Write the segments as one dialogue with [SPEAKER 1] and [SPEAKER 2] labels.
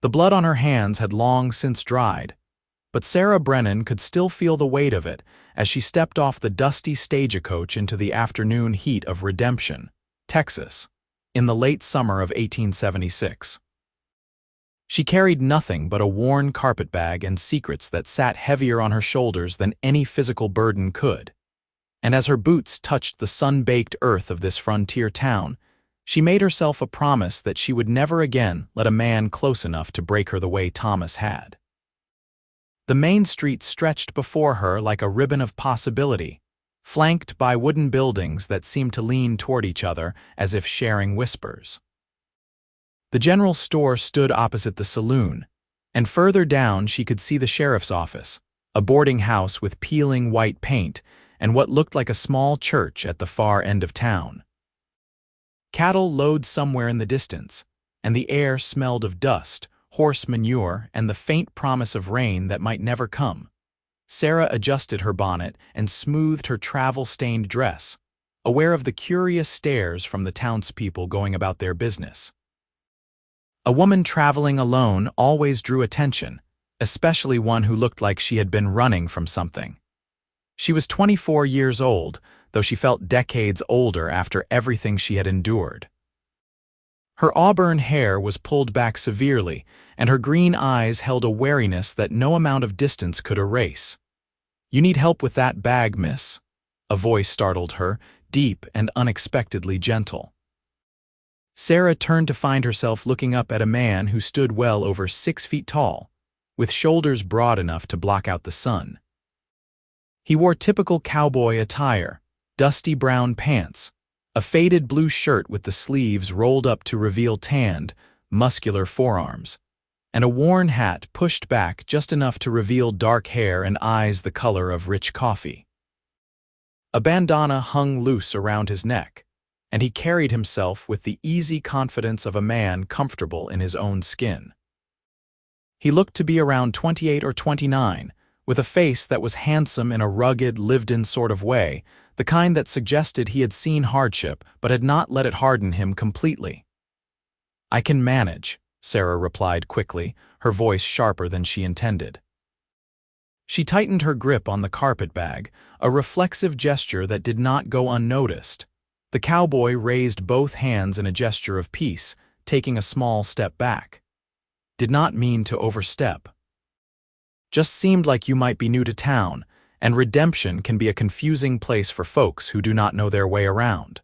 [SPEAKER 1] The blood on her hands had long since dried, but Sarah Brennan could still feel the weight of it as she stepped off the dusty stagecoach into the afternoon heat of Redemption, Texas, in the late summer of 1876. She carried nothing but a worn carpetbag and secrets that sat heavier on her shoulders than any physical burden could. And as her boots touched the sun-baked earth of this frontier town, she made herself a promise that she would never again let a man close enough to break her the way Thomas had. The main street stretched before her like a ribbon of possibility, flanked by wooden buildings that seemed to lean toward each other as if sharing whispers. The general store stood opposite the saloon, and further down she could see the sheriff's office, a boarding house with peeling white paint, and what looked like a small church at the far end of town. Cattle lowed somewhere in the distance, and the air smelled of dust, horse manure, and the faint promise of rain that might never come. Sarah adjusted her bonnet and smoothed her travel-stained dress, aware of the curious stares from the townspeople going about their business. A woman traveling alone always drew attention, especially one who looked like she had been running from something. She was 24 years old, though she felt decades older after everything she had endured. Her auburn hair was pulled back severely, and her green eyes held a wariness that no amount of distance could erase. "You need help with that bag, miss," a voice startled her, deep and unexpectedly gentle. Sarah turned to find herself looking up at a man who stood well over 6 feet tall, with shoulders broad enough to block out the sun. He wore typical cowboy attire, dusty brown pants, a faded blue shirt with the sleeves rolled up to reveal tanned, muscular forearms, and a worn hat pushed back just enough to reveal dark hair and eyes the color of rich coffee. A bandana hung loose around his neck, and he carried himself with the easy confidence of a man comfortable in his own skin. He looked to be around 28 or 29, with a face that was handsome in a rugged, lived-in sort of way, the kind that suggested he had seen hardship but had not let it harden him completely. "I can manage," Sarah replied quickly, her voice sharper than she intended. She tightened her grip on the carpetbag, a reflexive gesture that did not go unnoticed. The cowboy raised both hands in a gesture of peace, taking a small step back. "Did not mean to overstep. Just seemed like you might be new to town, and Redemption can be a confusing place for folks who do not know their way around."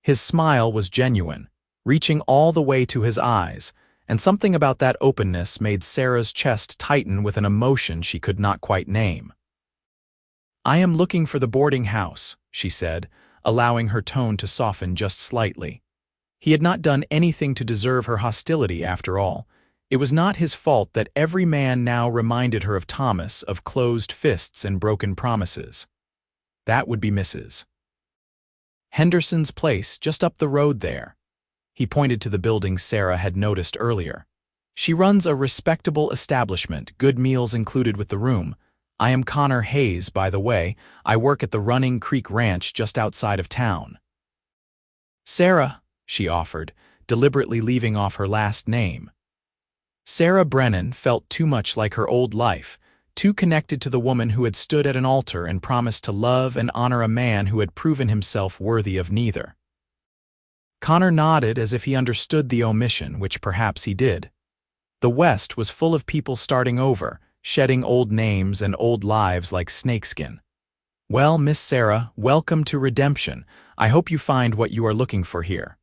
[SPEAKER 1] His smile was genuine, reaching all the way to his eyes, and something about that openness made Sarah's chest tighten with an emotion she could not quite name. "I am looking for the boarding house," she said, allowing her tone to soften just slightly. He had not done anything to deserve her hostility after all. It was not his fault that every man now reminded her of Thomas, of closed fists and broken promises. That would be Mrs. Henderson's place just up the road there. He pointed to the building Sarah had noticed earlier. "She runs a respectable establishment, good meals included with the room. I am Connor Hayes, by the way. I work at the Running Creek Ranch just outside of town." "Sarah," she offered, deliberately leaving off her last name. Sarah Brennan felt too much like her old life, too connected to the woman who had stood at an altar and promised to love and honor a man who had proven himself worthy of neither. Connor nodded as if he understood the omission, which perhaps he did. The West was full of people starting over, shedding old names and old lives like snakeskin. "Well, Miss Sarah, welcome to Redemption. I hope you find what you are looking for here."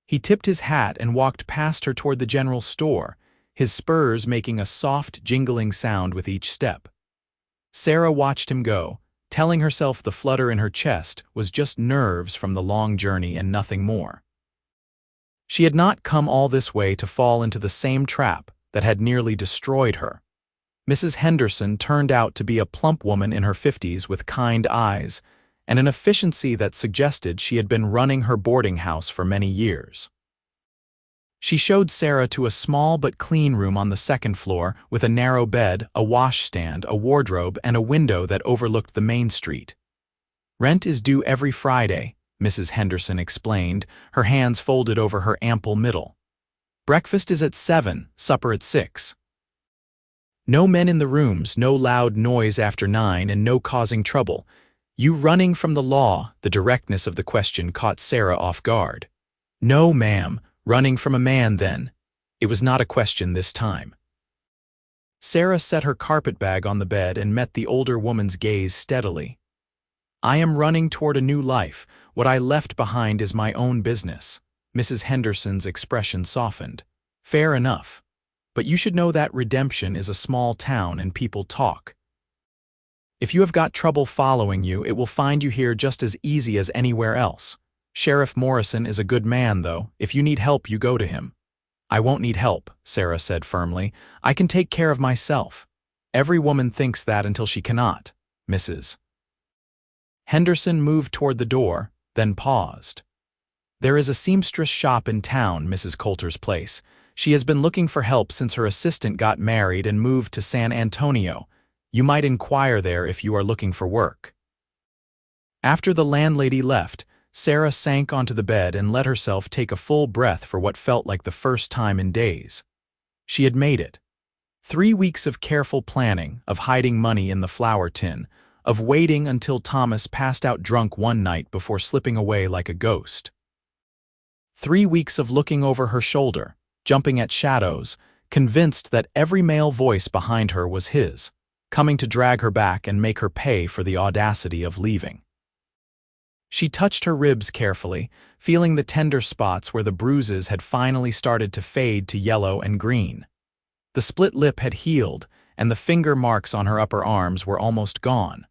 [SPEAKER 1] He tipped his hat and walked past her toward the general store, his spurs making a soft, jingling sound with each step. Sarah watched him go, telling herself the flutter in her chest was just nerves from the long journey and nothing more. She had not come all this way to fall into the same trap that had nearly destroyed her. Mrs. Henderson turned out to be a plump woman in her 50s with kind eyes, and an efficiency that suggested she had been running her boarding house for many years. She showed Sarah to a small but clean room on the second floor with a narrow bed, a washstand, a wardrobe, and a window that overlooked the main street. "Rent is due every Friday," Mrs. Henderson explained, her hands folded over her ample middle. Breakfast is at 7, supper at 6. No men in the rooms, no loud noise after 9, and no causing trouble. You running from the law, the directness of the question caught Sarah off guard. No, ma'am, running from a man then. It was not a question this time. Sarah set her carpetbag on the bed and met the older woman's gaze steadily. I am running toward a new life. What I left behind is my own business. Mrs. Henderson's expression softened. Fair enough. But you should know that Redemption is a small town and people talk. If you have got trouble following you, it will find you here just as easy as anywhere else. Sheriff Morrison is a good man, though. If you need help, you go to him. I won't need help, Sarah said firmly. I can take care of myself. Every woman thinks that until she cannot, Mrs. Henderson moved toward the door, then paused. There is a seamstress shop in town, Mrs. Coulter's place. She has been looking for help since her assistant got married and moved to San Antonio. You might inquire there if you are looking for work. After the landlady left, Sarah sank onto the bed and let herself take a full breath for what felt like the first time in days. She had made it. 3 weeks of careful planning, of hiding money in the flour tin, of waiting until Thomas passed out drunk one night before slipping away like a ghost. 3 weeks of looking over her shoulder, jumping at shadows, convinced that every male voice behind her was his, coming to drag her back and make her pay for the audacity of leaving. She touched her ribs carefully, feeling the tender spots where the bruises had finally started to fade to yellow and green. The split lip had healed, and the finger marks on her upper arms were almost gone.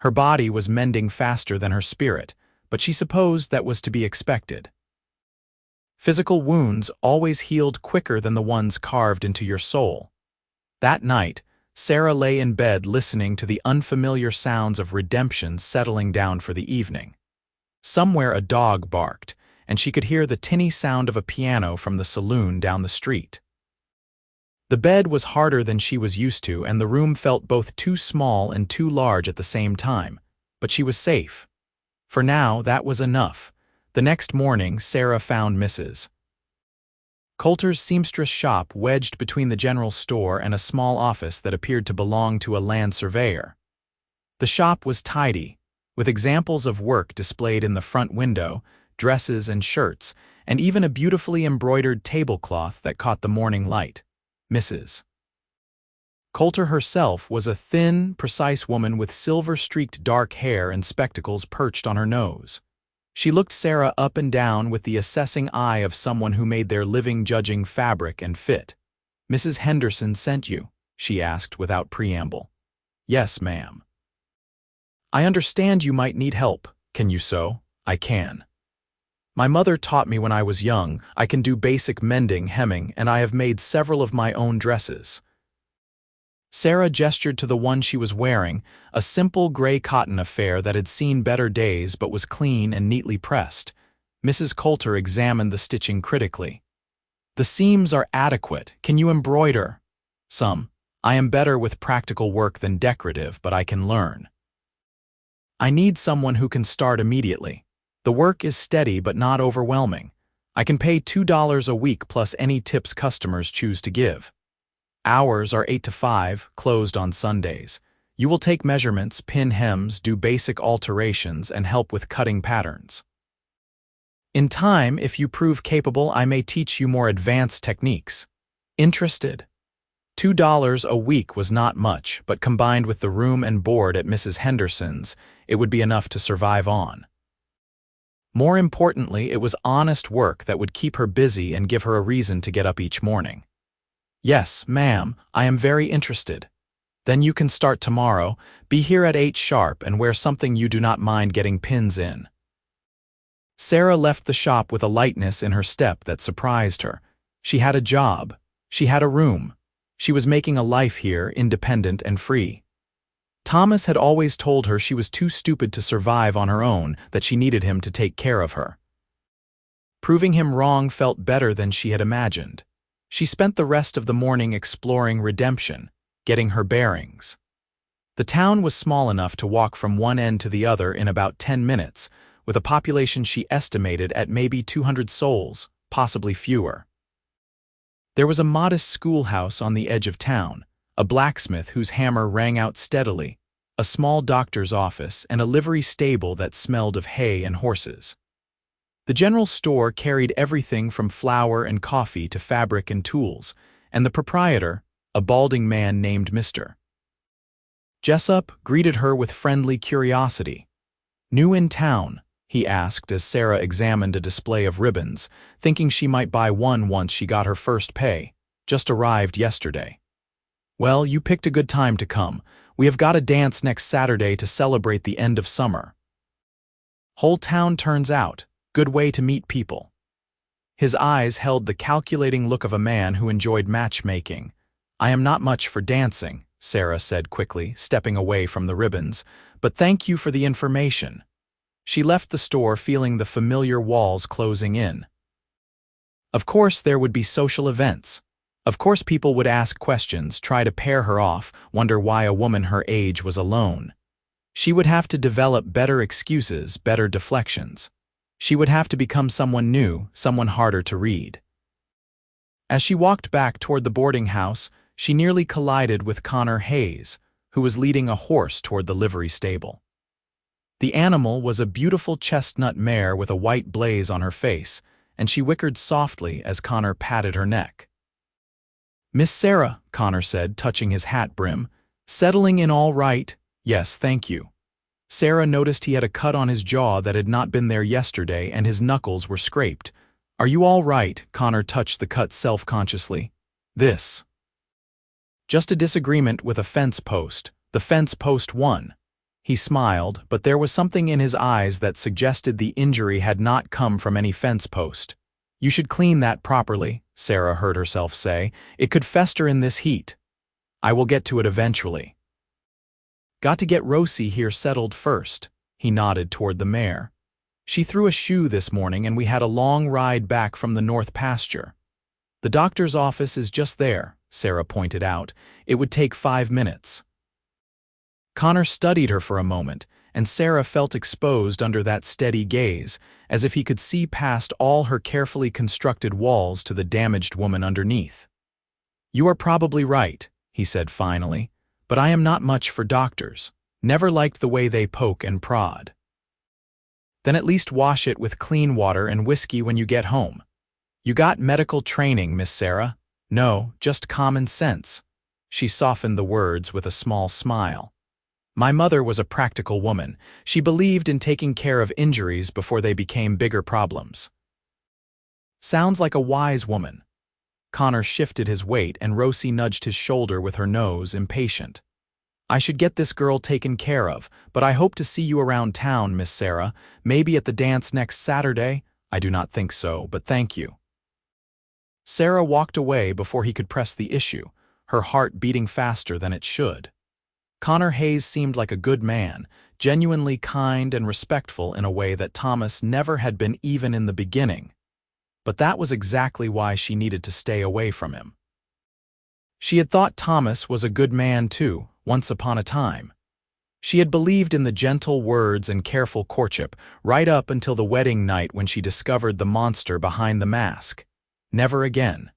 [SPEAKER 1] Her body was mending faster than her spirit, but she supposed that was to be expected. Physical wounds always healed quicker than the ones carved into your soul. That night, Sarah lay in bed listening to the unfamiliar sounds of redemption settling down for the evening. Somewhere a dog barked, and she could hear the tinny sound of a piano from the saloon down the street. The bed was harder than she was used to, and the room felt both too small and too large at the same time, but she was safe. For now, that was enough. The next morning, Sarah found Mrs. Coulter's seamstress shop wedged between the general store and a small office that appeared to belong to a land surveyor. The shop was tidy, with examples of work displayed in the front window, dresses and shirts, and even a beautifully embroidered tablecloth that caught the morning light. Mrs. Coulter herself was a thin, precise woman with silver-streaked dark hair and spectacles perched on her nose. She looked Sarah up and down with the assessing eye of someone who made their living judging fabric and fit. Mrs. Henderson sent you, she asked without preamble. Yes, ma'am. I understand you might need help. Can you sew? I can. My mother taught me when I was young. I can do basic mending, hemming, and I have made several of my own dresses. Sarah gestured to the one she was wearing, a simple gray cotton affair that had seen better days but was clean and neatly pressed. Mrs. Coulter examined the stitching critically. The seams are adequate. Can you embroider? Some. I am better with practical work than decorative, but I can learn. I need someone who can start immediately. The work is steady but not overwhelming. I can pay $2 a week plus any tips customers choose to give. Hours are 8 to 5, closed on Sundays. You will take measurements, pin hems, do basic alterations, and help with cutting patterns. In time, if you prove capable, I may teach you more advanced techniques. Interested? $2 a week was not much, but combined with the room and board at Mrs. Henderson's, it would be enough to survive on. More importantly, it was honest work that would keep her busy and give her a reason to get up each morning. Yes, ma'am, I am very interested. Then you can start tomorrow, be here at 8 sharp, and wear something you do not mind getting pins in. Sarah left the shop with a lightness in her step that surprised her. She had a job. She had a room. She was making a life here, independent and free. Thomas had always told her she was too stupid to survive on her own, that she needed him to take care of her. Proving him wrong felt better than she had imagined. She spent the rest of the morning exploring Redemption, getting her bearings. The town was small enough to walk from one end to the other in about 10 minutes, with a population she estimated at maybe 200 souls, possibly fewer. There was a modest schoolhouse on the edge of town, a blacksmith whose hammer rang out steadily, a small doctor's office, and a livery stable that smelled of hay and horses. The general store carried everything from flour and coffee to fabric and tools, and the proprietor, a balding man named Mr. Jessup, greeted her with friendly curiosity. "New in town?" he asked as Sarah examined a display of ribbons, thinking she might buy one once she got her first pay. "Just arrived yesterday." "Well, you picked a good time to come. We have got a dance next Saturday to celebrate the end of summer. Whole town turns out. Good way to meet people." His eyes held the calculating look of a man who enjoyed matchmaking. "I am not much for dancing," Sarah said quickly, stepping away from the ribbons, "but thank you for the information." She left the store feeling the familiar walls closing in. Of course there would be social events. Of course people would ask questions, try to pair her off, wonder why a woman her age was alone. She would have to develop better excuses, better deflections. She would have to become someone new, someone harder to read. As she walked back toward the boarding house, she nearly collided with Connor Hayes, who was leading a horse toward the livery stable. The animal was a beautiful chestnut mare with a white blaze on her face, and she whickered softly as Connor patted her neck. "Miss Sarah," Connor said, touching his hat brim, "settling in all right?" "Yes, thank you." Sarah noticed he had a cut on his jaw that had not been there yesterday, and his knuckles were scraped. "Are you all right?" Connor touched the cut self-consciously. "This." "Just a disagreement with a fence post. The fence post won." He smiled, but there was something in his eyes that suggested the injury had not come from any fence post. "You should clean that properly," Sarah heard herself say. "It could fester in this heat." "I will get to it eventually." "Got to get Rosie here settled first." He nodded toward the mare. "She threw a shoe this morning and we had a long ride back from the north pasture." "The doctor's office is just there," Sarah pointed out. "It would take 5 minutes." Connor studied her for a moment, and Sarah felt exposed under that steady gaze, as if he could see past all her carefully constructed walls to the damaged woman underneath. "You are probably right," he said finally, "but I am not much for doctors. Never liked the way they poke and prod." "Then at least wash it with clean water and whiskey when you get home." "You got medical training, Miss Sarah?" "No, just common sense." She softened the words with a small smile. "My mother was a practical woman. She believed in taking care of injuries before they became bigger problems." "Sounds like a wise woman." Connor shifted his weight and Rosie nudged his shoulder with her nose, impatient. "I should get this girl taken care of, but I hope to see you around town, Miss Sarah. Maybe at the dance next Saturday?" "I do not think so, but thank you." Sarah walked away before he could press the issue, her heart beating faster than it should. Connor Hayes seemed like a good man, genuinely kind and respectful in a way that Thomas never had been even in the beginning. But that was exactly why she needed to stay away from him. She had thought Thomas was a good man too, once upon a time. She had believed in the gentle words and careful courtship right up until the wedding night when she discovered the monster behind the mask. Never again.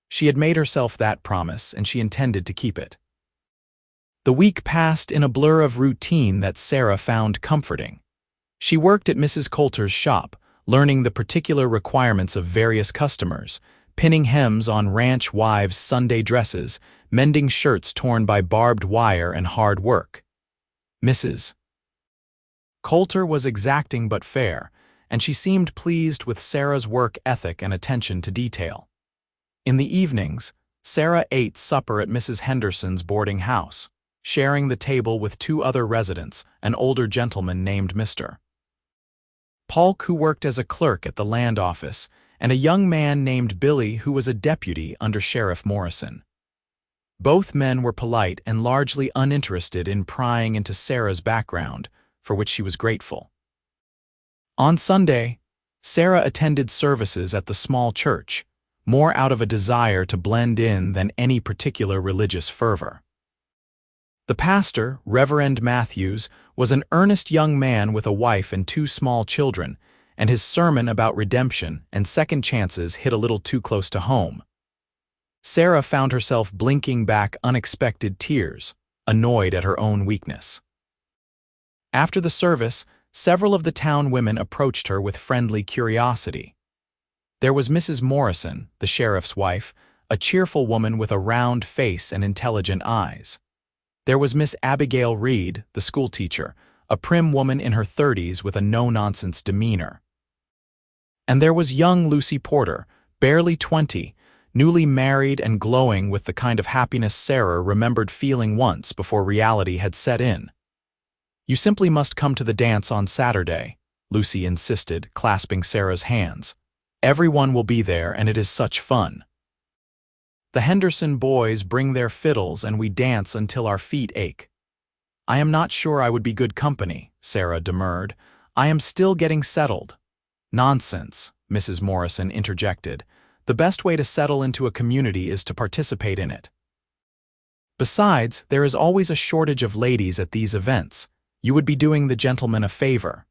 [SPEAKER 1] She had made herself that promise, and she intended to keep it. The week passed in a blur of routine that Sarah found comforting. She worked at Mrs. Coulter's shop, learning the particular requirements of various customers, pinning hems on ranch wives' Sunday dresses, mending shirts torn by barbed wire and hard work. Mrs. Coulter was exacting but fair, and she seemed pleased with Sarah's work ethic and attention to detail. In the evenings, Sarah ate supper at Mrs. Henderson's boarding house, sharing the table with 2 other residents, an older gentleman named Mr. Polk, who worked as a clerk at the land office, and a young man named Billy, who was a deputy under Sheriff Morrison. Both men were polite and largely uninterested in prying into Sarah's background, for which she was grateful. On Sunday, Sarah attended services at the small church, more out of a desire to blend in than any particular religious fervor. The pastor, Reverend Matthews, was an earnest young man with a wife and 2 small children, and his sermon about redemption and second chances hit a little too close to home. Sarah found herself blinking back unexpected tears, annoyed at her own weakness. After the service, several of the town women approached her with friendly curiosity. There was Mrs. Morrison, the sheriff's wife, a cheerful woman with a round face and intelligent eyes. There was Miss Abigail Reed, the schoolteacher, a prim woman in her 30s with a no-nonsense demeanor. And there was young Lucy Porter, barely 20, newly married and glowing with the kind of happiness Sarah remembered feeling once before reality had set in. "You simply must come to the dance on Saturday," Lucy insisted, clasping Sarah's hands. "Everyone will be there, and it is such fun. The Henderson boys bring their fiddles and we dance until our feet ache." "I am not sure I would be good company," Sarah demurred. "I am still getting settled." "Nonsense," Mrs. Morrison interjected. "The best way to settle into a community is to participate in it. Besides, there is always a shortage of ladies at these events. You would be doing the gentlemen a favor."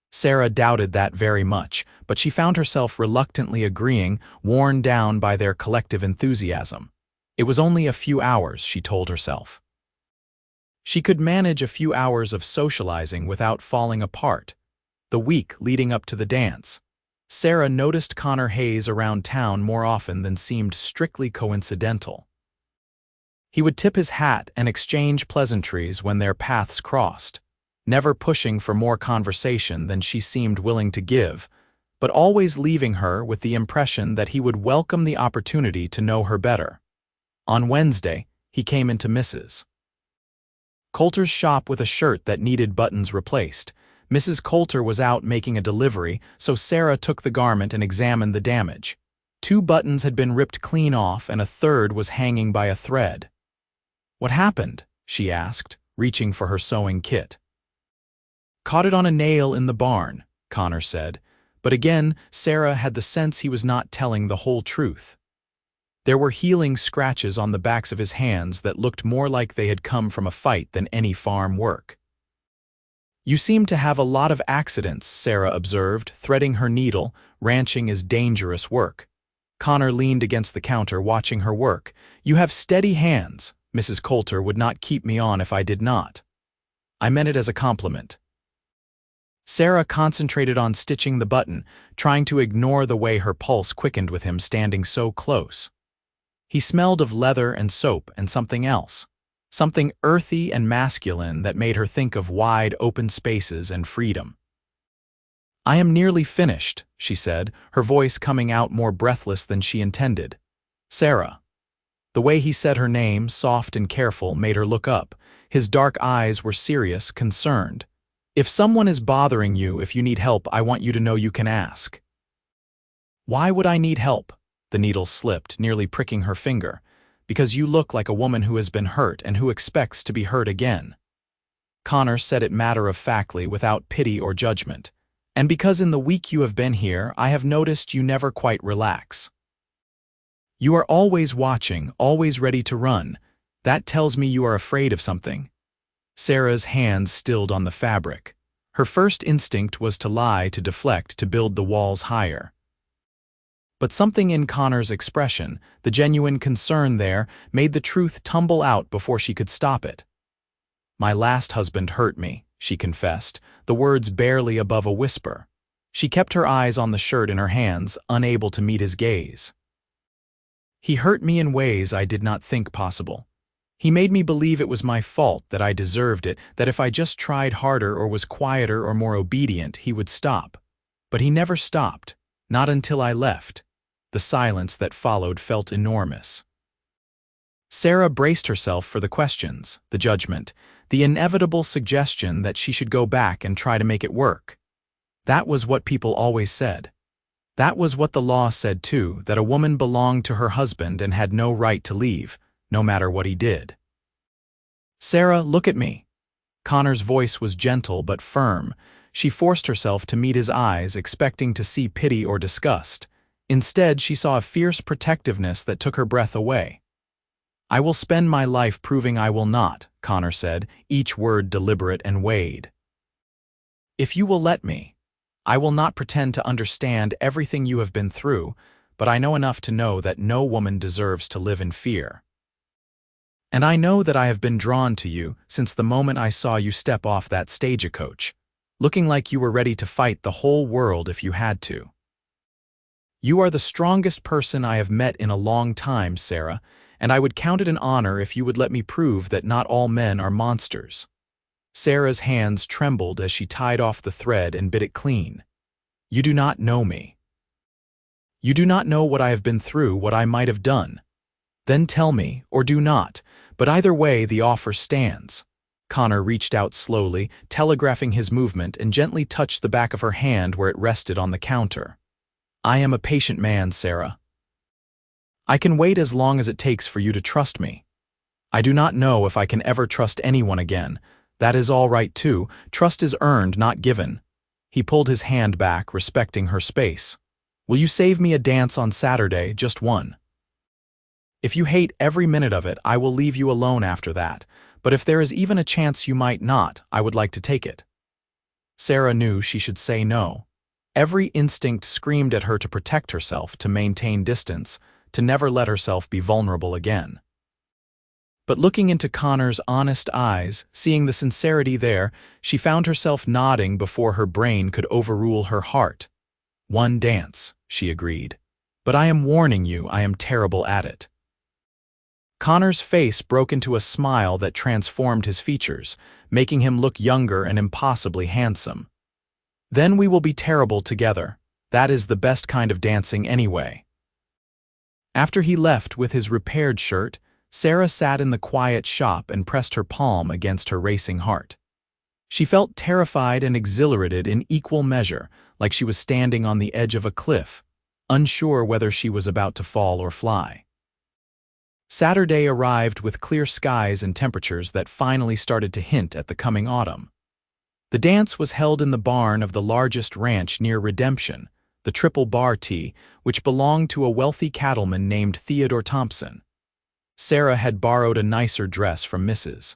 [SPEAKER 1] Sarah doubted that very much, but she found herself reluctantly agreeing, worn down by their collective enthusiasm. It was only a few hours, she told herself. She could manage a few hours of socializing without falling apart. The week leading up to the dance, Sarah noticed Connor Hayes around town more often than seemed strictly coincidental. He would tip his hat and exchange pleasantries when their paths crossed, never pushing for more conversation than she seemed willing to give, but always leaving her with the impression that he would welcome the opportunity to know her better. On Wednesday, he came into Mrs. Coulter's shop with a shirt that needed buttons replaced. Mrs. Coulter was out making a delivery, so Sarah took the garment and examined the damage. 2 buttons had been ripped clean off and a third was hanging by a thread. "What happened?" she asked, reaching for her sewing kit. "Caught it on a nail in the barn," Connor said, but again Sarah had the sense he was not telling the whole truth. There were healing scratches on the backs of his hands that looked more like they had come from a fight than any farm work. "You seem to have a lot of accidents," Sarah observed, threading her needle. "Ranching is dangerous work." Connor leaned against the counter, watching her work. "You have steady hands. Mrs. Coulter would not keep me on if I did not." "I meant it as a compliment." Sarah concentrated on stitching the button, trying to ignore the way her pulse quickened with him standing so close. He smelled of leather and soap and something else, something earthy and masculine that made her think of wide open spaces and freedom. "I am nearly finished," she said, her voice coming out more breathless than she intended. "Sarah." The way he said her name, soft and careful, made her look up. His dark eyes were serious, concerned. "If someone is bothering you, if you need help, I want you to know you can ask." "Why would I need help?" The needle slipped, nearly pricking her finger. "Because you look like a woman who has been hurt and who expects to be hurt again." Connor said it matter-of-factly, without pity or judgment. "And because in the week you have been here, I have noticed you never quite relax. You are always watching, always ready to run. That tells me you are afraid of something." Sarah's hands stilled on the fabric. Her first instinct was to lie, to deflect, to build the walls higher. But something in Connor's expression, the genuine concern there, made the truth tumble out before she could stop it. "My last husband hurt me," she confessed, the words barely above a whisper. She kept her eyes on the shirt in her hands, unable to meet his gaze. "He hurt me in ways I did not think possible. He made me believe it was my fault, that I deserved it, that if I just tried harder or was quieter or more obedient, he would stop. But he never stopped, not until I left." The silence that followed felt enormous. Sarah braced herself for the questions, the judgment, the inevitable suggestion that she should go back and try to make it work. That was what people always said. That was what the law said too, that a woman belonged to her husband and had no right to leave, no matter what he did. "Sarah, look at me." Connor's voice was gentle but firm. She forced herself to meet his eyes, expecting to see pity or disgust. Instead, she saw a fierce protectiveness that took her breath away. "I will spend my life proving I will not," Connor said, each word deliberate and weighed. "If you will let me. I will not pretend to understand everything you have been through, but I know enough to know that no woman deserves to live in fear. And I know that I have been drawn to you since the moment I saw you step off that stagecoach, looking like you were ready to fight the whole world if you had to. You are the strongest person I have met in a long time, Sarah, and I would count it an honor if you would let me prove that not all men are monsters. Sarah's hands trembled as she tied off the thread and bit it clean. You do not know me. You do not know what I have been through, what I might have done. Then tell me, or do not, but either way the offer stands. Connor reached out slowly, telegraphing his movement, and gently touched the back of her hand where it rested on the counter. I am a patient man, Sarah. I can wait as long as it takes for you to trust me. I do not know if I can ever trust anyone again. That is all right too. Trust is earned, not given. He pulled his hand back, respecting her space. Will you save me a dance on Saturday, just one? If you hate every minute of it, I will leave you alone after that, but if there is even a chance you might not, I would like to take it. Sarah knew she should say no. Every instinct screamed at her to protect herself, to maintain distance, to never let herself be vulnerable again. But looking into Connor's honest eyes, seeing the sincerity there, she found herself nodding before her brain could overrule her heart. One dance, she agreed. But I am warning you, I am terrible at it. Connor's face broke into a smile that transformed his features, making him look younger and impossibly handsome. Then we will be terrible together. That is the best kind of dancing anyway. After he left with his repaired shirt, Sarah sat in the quiet shop and pressed her palm against her racing heart. She felt terrified and exhilarated in equal measure, like she was standing on the edge of a cliff, unsure whether she was about to fall or fly. Saturday arrived with clear skies and temperatures that finally started to hint at the coming autumn. The dance was held in the barn of the largest ranch near Redemption, the Triple Bar T, which belonged to a wealthy cattleman named Theodore Thompson. Sarah had borrowed a nicer dress from Mrs.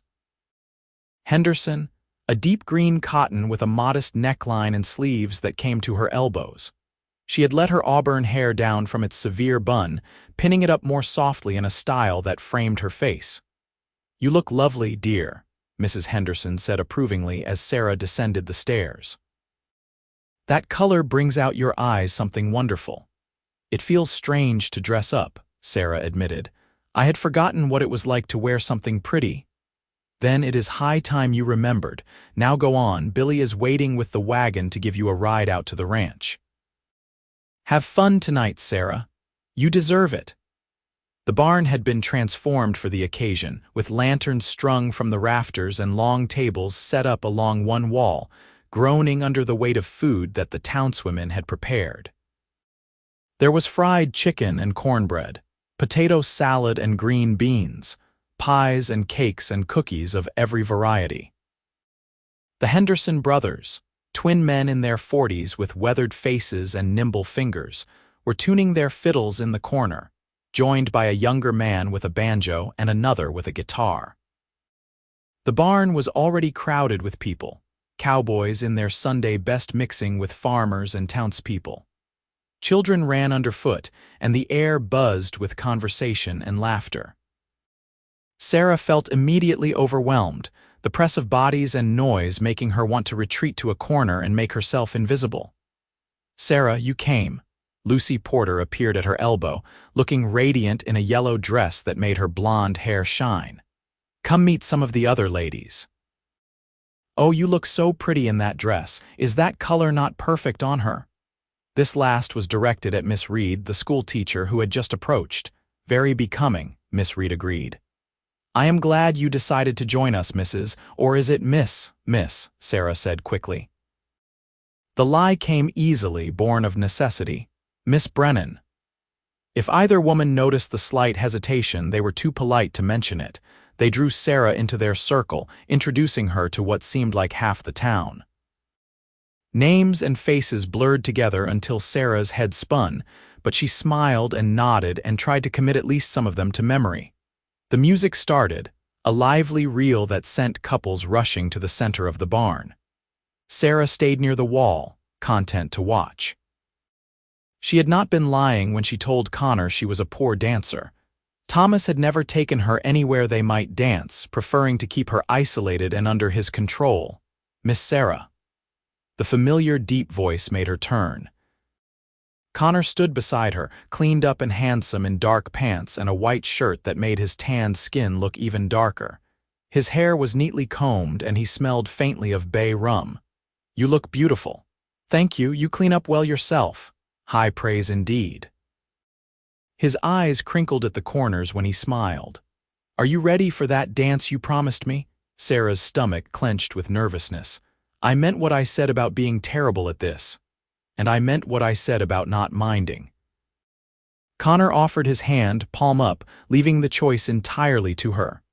[SPEAKER 1] Henderson, a deep green cotton with a modest neckline and sleeves that came to her elbows. She had let her auburn hair down from its severe bun, pinning it up more softly in a style that framed her face. You look lovely, dear, Mrs. Henderson said approvingly as Sarah descended the stairs. That color brings out your eyes something wonderful. It feels strange to dress up, Sarah admitted. I had forgotten what it was like to wear something pretty. Then it is high time you remembered. Now go on, Billy is waiting with the wagon to give you a ride out to the ranch. Have fun tonight, Sarah. You deserve it. The barn had been transformed for the occasion, with lanterns strung from the rafters and long tables set up along one wall, groaning under the weight of food that the townswomen had prepared. There was fried chicken and cornbread, potato salad and green beans, pies and cakes and cookies of every variety. The Henderson brothers, twin men in their 40s with weathered faces and nimble fingers, were tuning their fiddles in the corner, joined by a younger man with a banjo and another with a guitar. The barn was already crowded with people, cowboys in their Sunday best mixing with farmers and townspeople. Children ran underfoot, and the air buzzed with conversation and laughter. Sarah felt immediately overwhelmed, the press of bodies and noise making her want to retreat to a corner and make herself invisible. Sarah, you came. Lucy Porter appeared at her elbow, looking radiant in a yellow dress that made her blonde hair shine. Come meet some of the other ladies. Oh, you look so pretty in that dress. Is that color not perfect on her? This last was directed at Miss Reed, the school teacher who had just approached. Very becoming, Miss Reed agreed. I am glad you decided to join us, Mrs. Or is it Miss, Sarah said quickly. The lie came easily, born of necessity. Miss Brennan. If either woman noticed the slight hesitation, they were too polite to mention it. They drew Sarah into their circle, introducing her to what seemed like half the town. Names and faces blurred together until Sarah's head spun, but she smiled and nodded and tried to commit at least some of them to memory. The music started, a lively reel that sent couples rushing to the center of the barn. Sarah stayed near the wall, content to watch. She had not been lying when she told Connor she was a poor dancer. Thomas had never taken her anywhere they might dance, preferring to keep her isolated and under his control. "Miss Sarah." The familiar deep voice made her turn. Connor stood beside her, cleaned up and handsome in dark pants and a white shirt that made his tanned skin look even darker. His hair was neatly combed and he smelled faintly of bay rum. "You look beautiful." "Thank you, you clean up well yourself." High praise indeed. His eyes crinkled at the corners when he smiled. "Are you ready for that dance you promised me?" Sarah's stomach clenched with nervousness. "I meant what I said about being terrible at this. And I meant what I said about not minding." Connor offered his hand, palm up, leaving the choice entirely to her.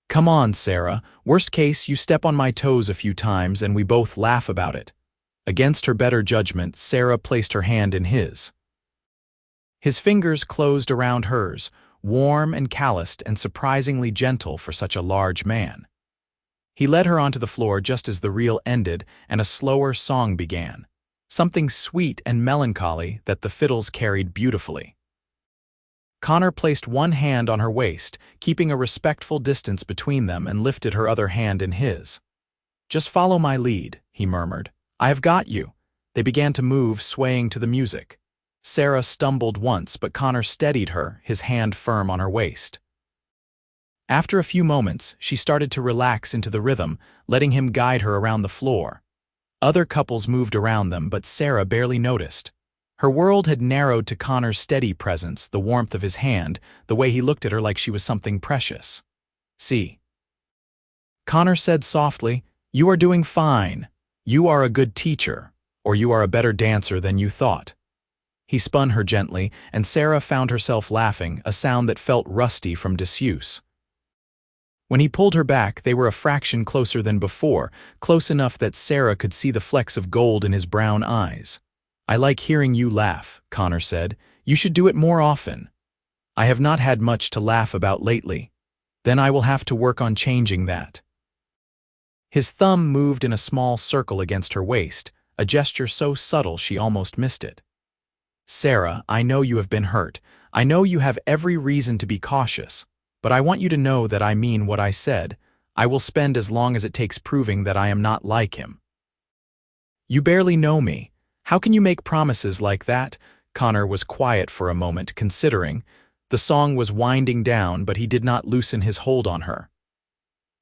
[SPEAKER 1] "Come on, Sarah. Worst case, you step on my toes a few times and we both laugh about it." Against her better judgment, Sarah placed her hand in his. His fingers closed around hers, warm and calloused and surprisingly gentle for such a large man. He led her onto the floor just as the reel ended and a slower song began, something sweet and melancholy that the fiddles carried beautifully. Connor placed one hand on her waist, keeping a respectful distance between them, and lifted her other hand in his. "Just follow my lead," he murmured. "I have got you." They began to move, swaying to the music. Sarah stumbled once, but Connor steadied her, his hand firm on her waist. After a few moments, she started to relax into the rhythm, letting him guide her around the floor. Other couples moved around them, but Sarah barely noticed. Her world had narrowed to Connor's steady presence, the warmth of his hand, the way he looked at her like she was something precious. "See." Connor said softly, "You are doing fine. You are a good teacher, or you are a better dancer than you thought." He spun her gently, and Sarah found herself laughing, a sound that felt rusty from disuse. When he pulled her back, they were a fraction closer than before, close enough that Sarah could see the flecks of gold in his brown eyes. "I like hearing you laugh," Connor said. "You should do it more often." "I have not had much to laugh about lately." "Then I will have to work on changing that." His thumb moved in a small circle against her waist, a gesture so subtle she almost missed it. "Sarah, I know you have been hurt. I know you have every reason to be cautious. But I want you to know that I mean what I said. I will spend as long as it takes proving that I am not like him." "You barely know me. How can you make promises like that?" Connor was quiet for a moment, considering. The song was winding down, but he did not loosen his hold on her.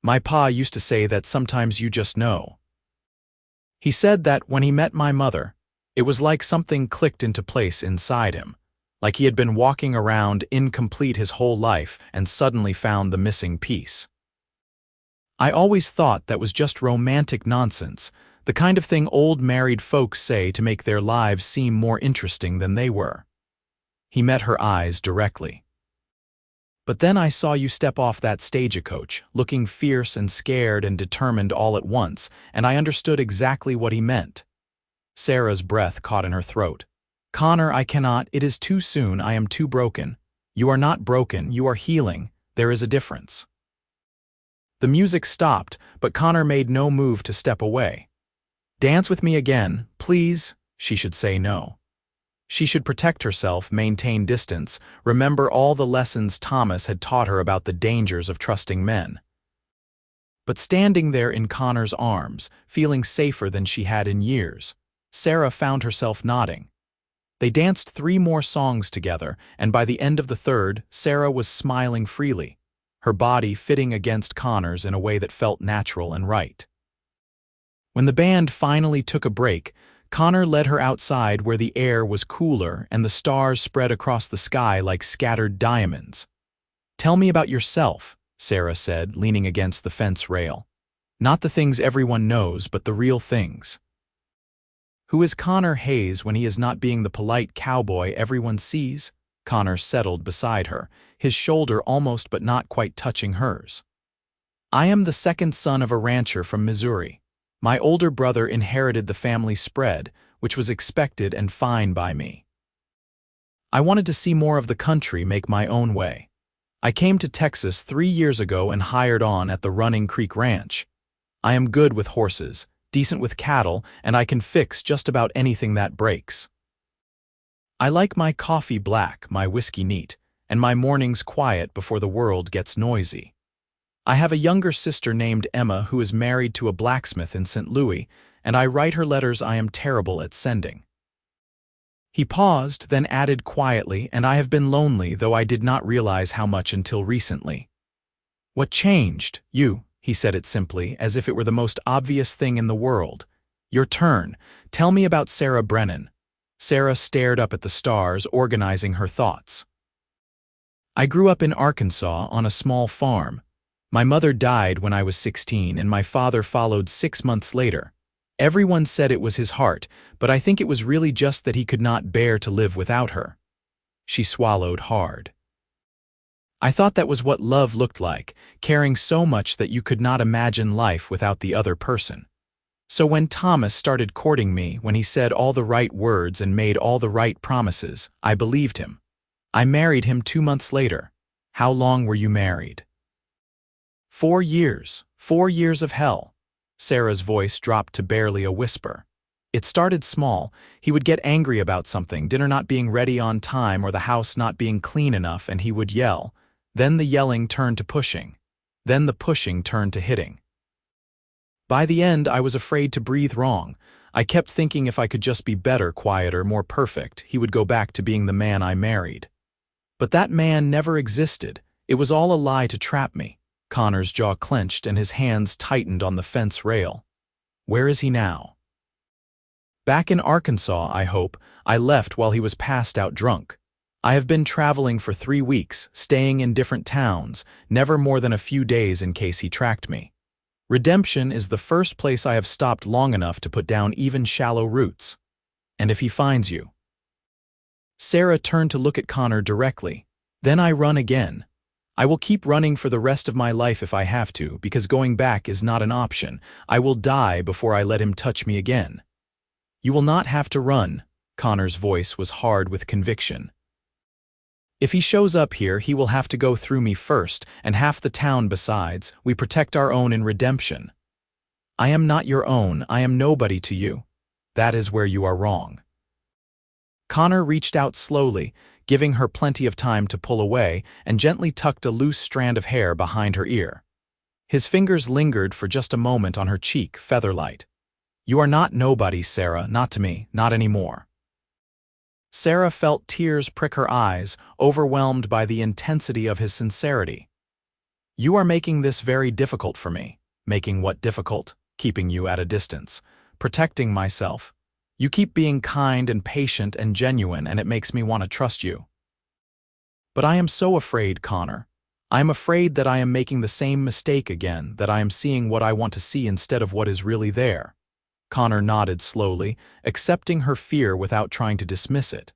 [SPEAKER 1] "My pa used to say that sometimes you just know." He said that when he met my mother, it was like something clicked into place inside him. Like he had been walking around incomplete his whole life and suddenly found the missing piece. "I always thought that was just romantic nonsense, the kind of thing old married folks say to make their lives seem more interesting than they were." He met her eyes directly. "But then I saw you step off that stagecoach, looking fierce and scared and determined all at once, and I understood exactly what he meant." Sarah's breath caught in her throat. "Connor, I cannot. It is too soon. I am too broken." "You are not broken. You are healing. There is a difference." The music stopped, but Connor made no move to step away. "Dance with me again, please." She should say no. She should protect herself, maintain distance, remember all the lessons Thomas had taught her about the dangers of trusting men. But standing there in Connor's arms, feeling safer than she had in years, Sarah found herself nodding. They danced 3 more songs together, and by the end of the third, Sarah was smiling freely, her body fitting against Connor's in a way that felt natural and right. When the band finally took a break, Connor led her outside where the air was cooler and the stars spread across the sky like scattered diamonds. "Tell me about yourself," Sarah said, leaning against the fence rail. "Not the things everyone knows, but the real things." Who is Connor Hayes when he is not being the polite cowboy everyone sees? Connor settled beside her, his shoulder almost but not quite touching hers. "I am the second son of a rancher from Missouri. My older brother inherited the family spread, which was expected and fine by me. I wanted to see more of the country, make my own way. I came to Texas 3 years ago and hired on at the Running Creek Ranch. I am good with horses, decent with cattle, and I can fix just about anything that breaks." I like my coffee black, my whiskey neat, and my mornings quiet before the world gets noisy. I have a younger sister named Emma who is married to a blacksmith in St. Louis, and I write her letters I am terrible at sending." He paused, then added quietly, "And I have been lonely, though I did not realize how much until recently." "What changed? You," he said it simply, as if it were the most obvious thing in the world. "Your turn. Tell me about Sarah Brennan." Sarah stared up at the stars, organizing her thoughts. "I grew up in Arkansas on a small farm. My mother died when I was 16, and my father followed 6 months later. Everyone said it was his heart, but I think it was really just that he could not bear to live without her." She swallowed hard. "I thought that was what love looked like, caring so much that you could not imagine life without the other person. So when Thomas started courting me, when he said all the right words and made all the right promises, I believed him. I married him 2 months later. How long were you married?" 4 years. 4 years of hell." Sarah's voice dropped to barely a whisper. "It started small. He would get angry about something, dinner not being ready on time or the house not being clean enough, and he would yell. Then the yelling turned to pushing. Then the pushing turned to hitting. By the end, I was afraid to breathe wrong. I kept thinking if I could just be better, quieter, more perfect, he would go back to being the man I married. But that man never existed. It was all a lie to trap me." Connor's jaw clenched and his hands tightened on the fence rail. "Where is he now?" "Back in Arkansas, I hope. I left while he was passed out drunk. I have been traveling for 3 weeks, staying in different towns, never more than a few days in case he tracked me. Redemption is the first place I have stopped long enough to put down even shallow roots. And if he finds you—" Sarah turned to look at Connor directly. "Then I run again. I will keep running for the rest of my life if I have to, because going back is not an option. I will die before I let him touch me again." "You will not have to run." Connor's voice was hard with conviction. "If he shows up here, he will have to go through me first, and half the town besides. We protect our own in redemption." "I am not your own. I am nobody to you." "That is where you are wrong." Connor reached out slowly, giving her plenty of time to pull away, and gently tucked a loose strand of hair behind her ear. His fingers lingered for just a moment on her cheek, featherlight. "You are not nobody, Sarah, not to me, not anymore." Sarah felt tears prick her eyes, overwhelmed by the intensity of his sincerity. "You are making this very difficult for me." "Making what difficult?" "Keeping you at a distance. Protecting myself. You keep being kind and patient and genuine, and it makes me want to trust you." "But I am so afraid, Connor. I am afraid that I am making the same mistake again, that I am seeing what I want to see instead of what is really there." Connor nodded slowly, accepting her fear without trying to dismiss it.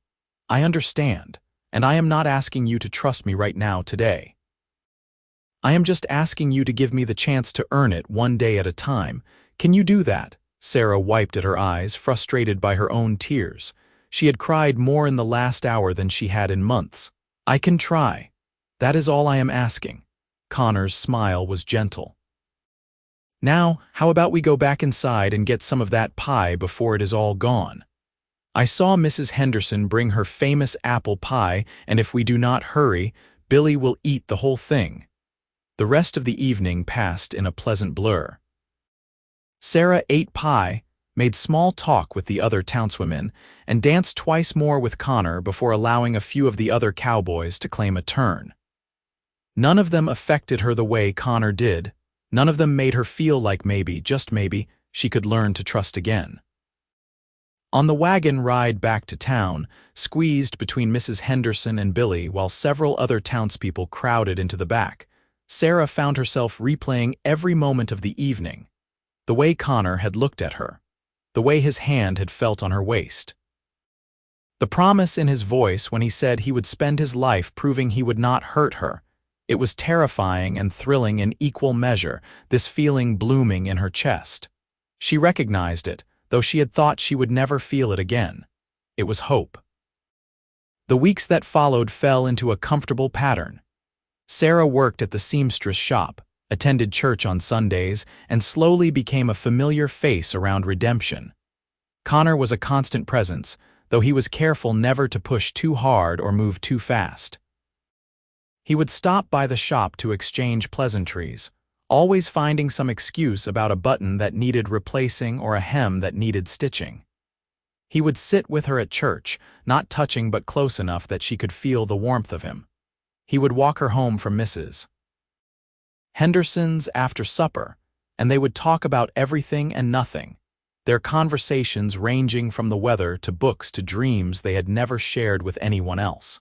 [SPEAKER 1] "I understand, and I am not asking you to trust me right now today. I am just asking you to give me the chance to earn it one day at a time. Can you do that?" Sarah wiped at her eyes, frustrated by her own tears. She had cried more in the last hour than she had in months. "I can try. That is all I am asking." Connor's smile was gentle. "Now, how about we go back inside and get some of that pie before it is all gone? I saw Mrs. Henderson bring her famous apple pie, and if we do not hurry, Billy will eat the whole thing." The rest of the evening passed in a pleasant blur. Sarah ate pie, made small talk with the other townswomen, and danced twice more with Connor before allowing a few of the other cowboys to claim a turn. None of them affected her the way Connor did. None of them made her feel like maybe, just maybe, she could learn to trust again. On the wagon ride back to town, squeezed between Mrs. Henderson and Billy while several other townspeople crowded into the back, Sarah found herself replaying every moment of the evening. The way Connor had looked at her. The way his hand had felt on her waist. The promise in his voice when he said he would spend his life proving he would not hurt her. It was terrifying and thrilling in equal measure, this feeling blooming in her chest. She recognized it, though she had thought she would never feel it again. It was hope. The weeks that followed fell into a comfortable pattern. Sarah worked at the seamstress shop, attended church on Sundays, and slowly became a familiar face around redemption. Connor was a constant presence, though he was careful never to push too hard or move too fast. He would stop by the shop to exchange pleasantries, always finding some excuse about a button that needed replacing or a hem that needed stitching. He would sit with her at church, not touching but close enough that she could feel the warmth of him. He would walk her home from Mrs. Henderson's after supper, and they would talk about everything and nothing, their conversations ranging from the weather to books to dreams they had never shared with anyone else.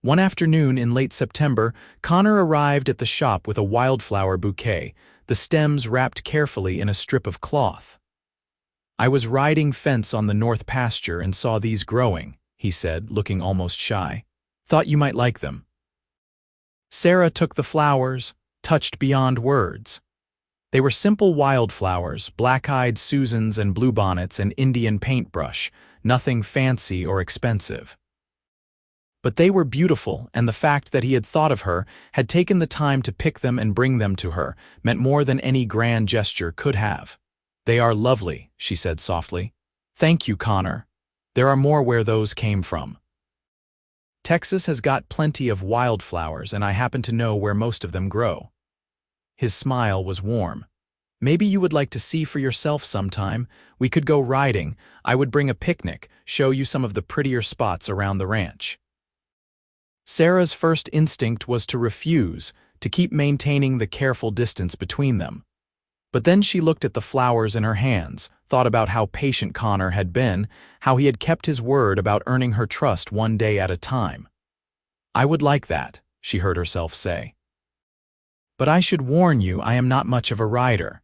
[SPEAKER 1] One afternoon in late September, Connor arrived at the shop with a wildflower bouquet, the stems wrapped carefully in a strip of cloth. "I was riding fence on the north pasture and saw these growing," he said, looking almost shy. "Thought you might like them." Sarah took the flowers, touched beyond words. They were simple wildflowers, black-eyed Susans and bluebonnets and Indian paintbrush, nothing fancy or expensive. But they were beautiful, and the fact that he had thought of her, had taken the time to pick them and bring them to her, meant more than any grand gesture could have. "They are lovely," she said softly. "Thank you, Connor. There are more where those came from. Texas has got plenty of wildflowers, and I happen to know where most of them grow." His smile was warm. "Maybe you would like to see for yourself sometime. We could go riding. I would bring a picnic, show you some of the prettier spots around the ranch." Sarah's first instinct was to refuse, to keep maintaining the careful distance between them. But then she looked at the flowers in her hands, thought about how patient Connor had been, how he had kept his word about earning her trust one day at a time. "I would like that," she heard herself say. "But I should warn you I am not much of a rider.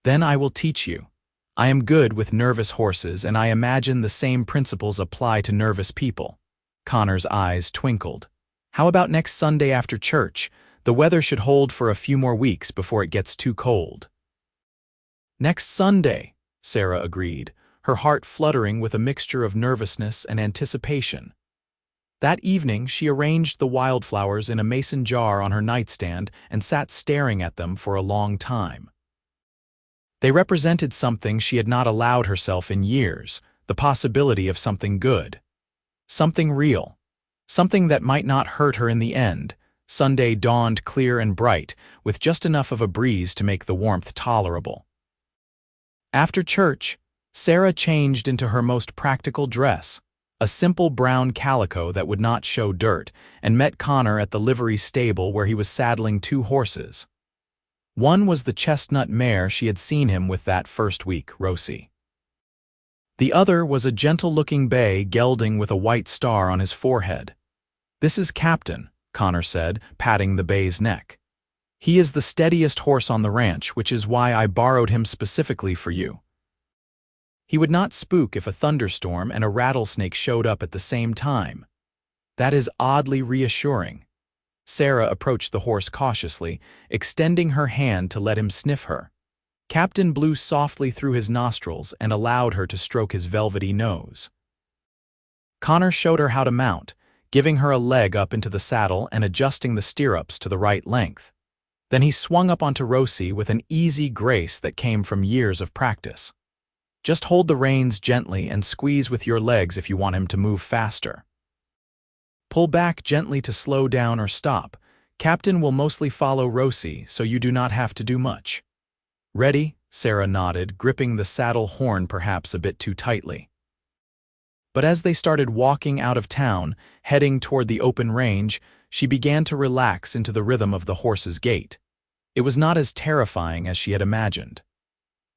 [SPEAKER 1] Then I will teach you. I am good with nervous horses, and I imagine the same principles apply to nervous people." Connor's eyes twinkled. "How about next Sunday after church? The weather should hold for a few more weeks before it gets too cold." "Next Sunday," Sarah agreed, her heart fluttering with a mixture of nervousness and anticipation. That evening she arranged the wildflowers in a mason jar on her nightstand and sat staring at them for a long time. They represented something she had not allowed herself in years, the possibility of something good. Something real. Something that might not hurt her in the end. Sunday dawned clear and bright, with just enough of a breeze to make the warmth tolerable. After church, Sarah changed into her most practical dress, a simple brown calico that would not show dirt, and met Connor at the livery stable where he was saddling two horses. One was the chestnut mare she had seen him with that first week, Rosie. The other was a gentle-looking bay gelding with a white star on his forehead. "This is Captain," Connor said, patting the bay's neck. "He is the steadiest horse on the ranch, which is why I borrowed him specifically for you. He would not spook if a thunderstorm and a rattlesnake showed up at the same time. That is oddly reassuring." Sarah approached the horse cautiously, extending her hand to let him sniff her. Captain blew softly through his nostrils and allowed her to stroke his velvety nose. Connor showed her how to mount, giving her a leg up into the saddle and adjusting the stirrups to the right length. Then he swung up onto Rosie with an easy grace that came from years of practice. "Just hold the reins gently and squeeze with your legs if you want him to move faster. Pull back gently to slow down or stop. Captain will mostly follow Rosie, so you do not have to do much." "Ready?" Sarah nodded, gripping the saddle horn perhaps a bit too tightly. But as they started walking out of town, heading toward the open range, she began to relax into the rhythm of the horse's gait. It was not as terrifying as she had imagined.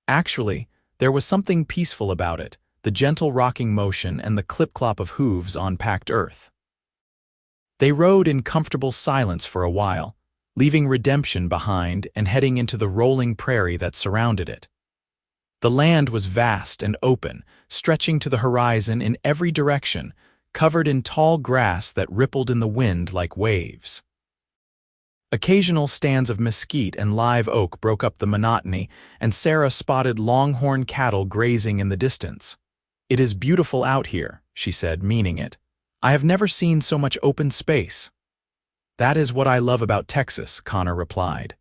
[SPEAKER 1] Actually, there was something peaceful about it, the gentle rocking motion and the clip-clop of hooves on packed earth. They rode in comfortable silence for a while, leaving redemption behind and heading into the rolling prairie that surrounded it. The land was vast and open, stretching to the horizon in every direction, covered in tall grass that rippled in the wind like waves. Occasional stands of mesquite and live oak broke up the monotony, and Sarah spotted longhorn cattle grazing in the distance. "It is beautiful out here," she said, meaning it. "I have never seen so much open space." "That is what I love about Texas," Connor replied.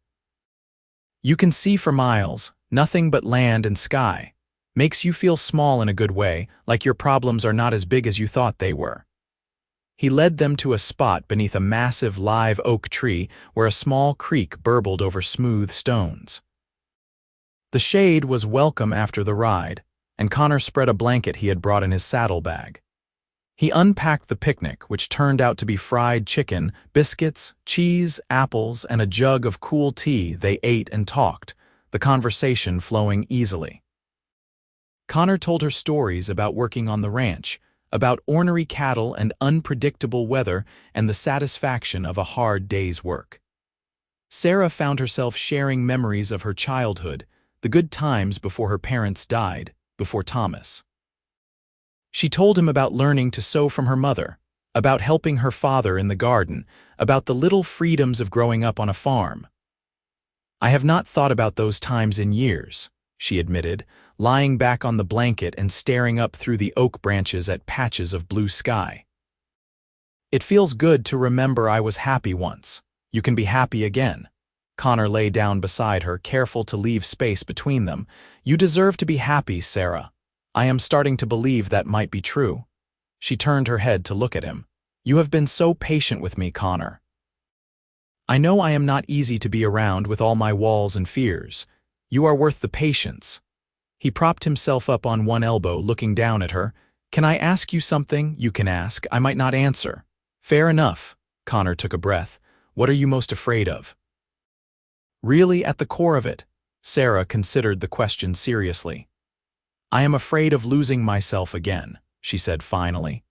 [SPEAKER 1] "You can see for miles, nothing but land and sky. Makes you feel small in a good way, like your problems are not as big as you thought they were. He led them to a spot beneath a massive live oak tree where a small creek burbled over smooth stones. The shade was welcome after the ride, and Connor spread a blanket he had brought in his saddlebag. He unpacked the picnic, which turned out to be fried chicken, biscuits, cheese, apples, and a jug of cool tea. They ate and talked, the conversation flowing easily. Connor told her stories about working on the ranch, about ornery cattle and unpredictable weather and the satisfaction of a hard day's work. Sarah found herself sharing memories of her childhood, the good times before her parents died, before Thomas. She told him about learning to sew from her mother, about helping her father in the garden, about the little freedoms of growing up on a farm. "I have not thought about those times in years," she admitted, lying back on the blanket and staring up through the oak branches at patches of blue sky. "It feels good to remember I was happy once. You can be happy again." Connor lay down beside her, careful to leave space between them. "You deserve to be happy, Sarah. I am starting to believe that might be true." She turned her head to look at him. "You have been so patient with me, Connor. I know I am not easy to be around with all my walls and fears. You are worth the patience." He propped himself up on one elbow, looking down at her. "Can I ask you something? You can ask. I might not answer." "Fair enough." Connor took a breath. "What are you most afraid of?" Really at the core of it, Sarah considered the question seriously. "I am afraid of losing myself again," she said finally.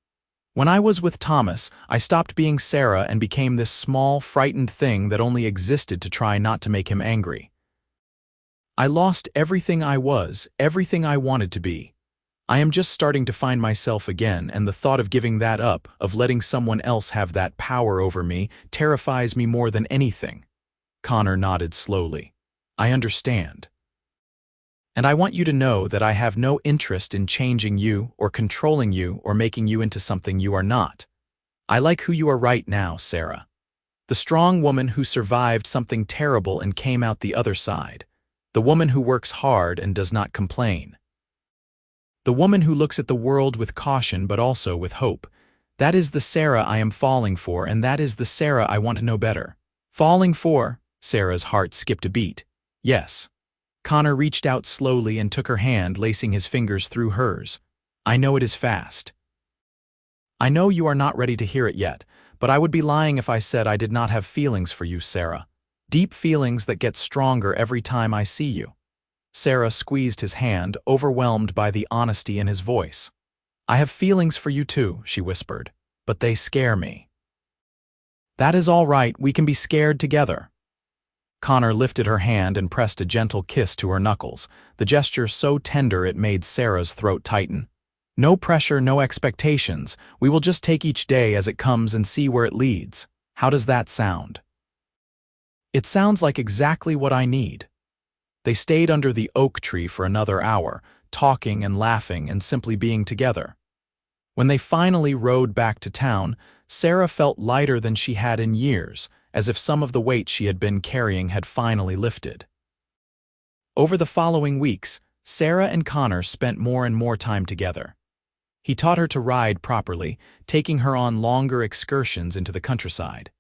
[SPEAKER 1] "When I was with Thomas, I stopped being Sarah and became this small, frightened thing that only existed to try not to make him angry. I lost everything I was, everything I wanted to be. I am just starting to find myself again, and the thought of giving that up, of letting someone else have that power over me, terrifies me more than anything." Connor nodded slowly. "I understand. And I want you to know that I have no interest in changing you or controlling you or making you into something you are not. I like who you are right now, Sarah. The strong woman who survived something terrible and came out the other side. The woman who works hard and does not complain. The woman who looks at the world with caution but also with hope. That is the Sarah I am falling for, and that is the Sarah I want to know better." "Falling for?" Sarah's heart skipped a beat. "Yes." Connor reached out slowly and took her hand, lacing his fingers through hers. "I know it is fast. I know you are not ready to hear it yet, but I would be lying if I said I did not have feelings for you, Sarah. Deep feelings that get stronger every time I see you." Sarah squeezed his hand, overwhelmed by the honesty in his voice. "I have feelings for you too," she whispered, "but they scare me." "That is all right, we can be scared together." Connor lifted her hand and pressed a gentle kiss to her knuckles, the gesture so tender it made Sarah's throat tighten. "No pressure, no expectations. We will just take each day as it comes and see where it leads. How does that sound?" "It sounds like exactly what I need." They stayed under the oak tree for another hour, talking and laughing and simply being together. When they finally rode back to town, Sarah felt lighter than she had in years, as if some of the weight she had been carrying had finally lifted. Over the following weeks, Sarah and Connor spent more and more time together. He taught her to ride properly, taking her on longer excursions into the countryside.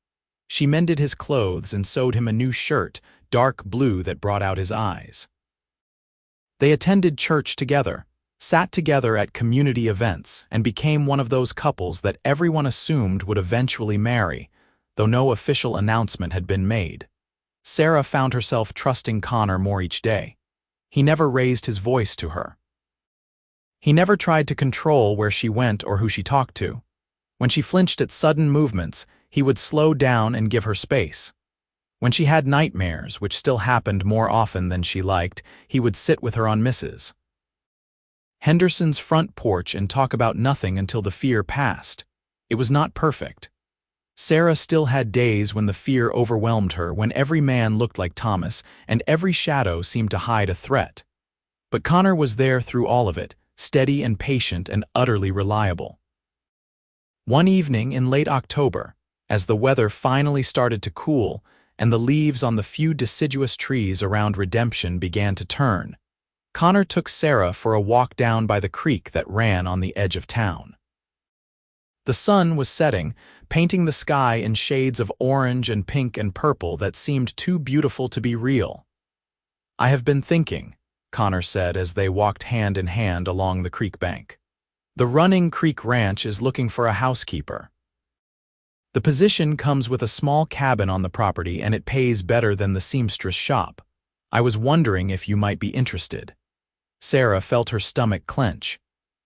[SPEAKER 1] She mended his clothes and sewed him a new shirt, dark blue that brought out his eyes. They attended church together, sat together at community events, and became one of those couples that everyone assumed would eventually marry, though no official announcement had been made. Sarah found herself trusting Connor more each day. He never raised his voice to her. He never tried to control where she went or who she talked to. When she flinched at sudden movements, he would slow down and give her space. When she had nightmares, which still happened more often than she liked, he would sit with her on Mrs. Henderson's front porch and talk about nothing until the fear passed. It was not perfect. Sarah still had days when the fear overwhelmed her, when every man looked like Thomas and every shadow seemed to hide a threat. But Connor was there through all of it, steady and patient and utterly reliable. One evening in late October, as the weather finally started to cool and the leaves on the few deciduous trees around Redemption began to turn, Connor took Sarah for a walk down by the creek that ran on the edge of town. The sun was setting, painting the sky in shades of orange and pink and purple that seemed too beautiful to be real. "I have been thinking," Connor said as they walked hand in hand along the creek bank. "The Running Creek Ranch is looking for a housekeeper. The position comes with a small cabin on the property and it pays better than the seamstress shop. I was wondering if you might be interested." Sarah felt her stomach clench.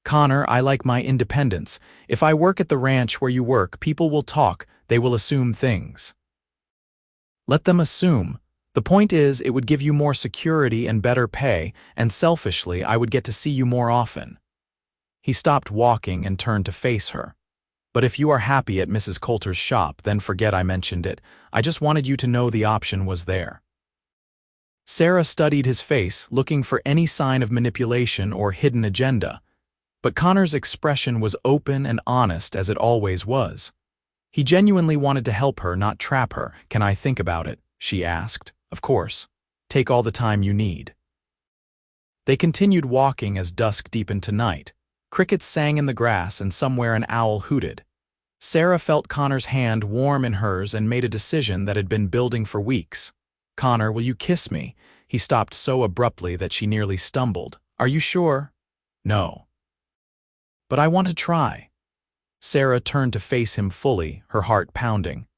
[SPEAKER 1] "Connor, I like my independence. If I work at the ranch where you work, people will talk, they will assume things." "Let them assume. The point is, it would give you more security and better pay, and selfishly, I would get to see you more often." He stopped walking and turned to face her. "But if you are happy at Mrs. Coulter's shop, then forget I mentioned it. I just wanted you to know the option was there." Sarah studied his face, looking for any sign of manipulation or hidden agenda. But Connor's expression was open and honest as it always was. He genuinely wanted to help her, not trap her. "Can I think about it?" she asked. "Of course. Take all the time you need." They continued walking as dusk deepened to night. Crickets sang in the grass and somewhere an owl hooted. Sarah felt Connor's hand warm in hers and made a decision that had been building for weeks. "Connor, will you kiss me?" He stopped so abruptly that she nearly stumbled. "Are you sure?" "No." "But I want to try." Sarah turned to face him fully, her heart pounding.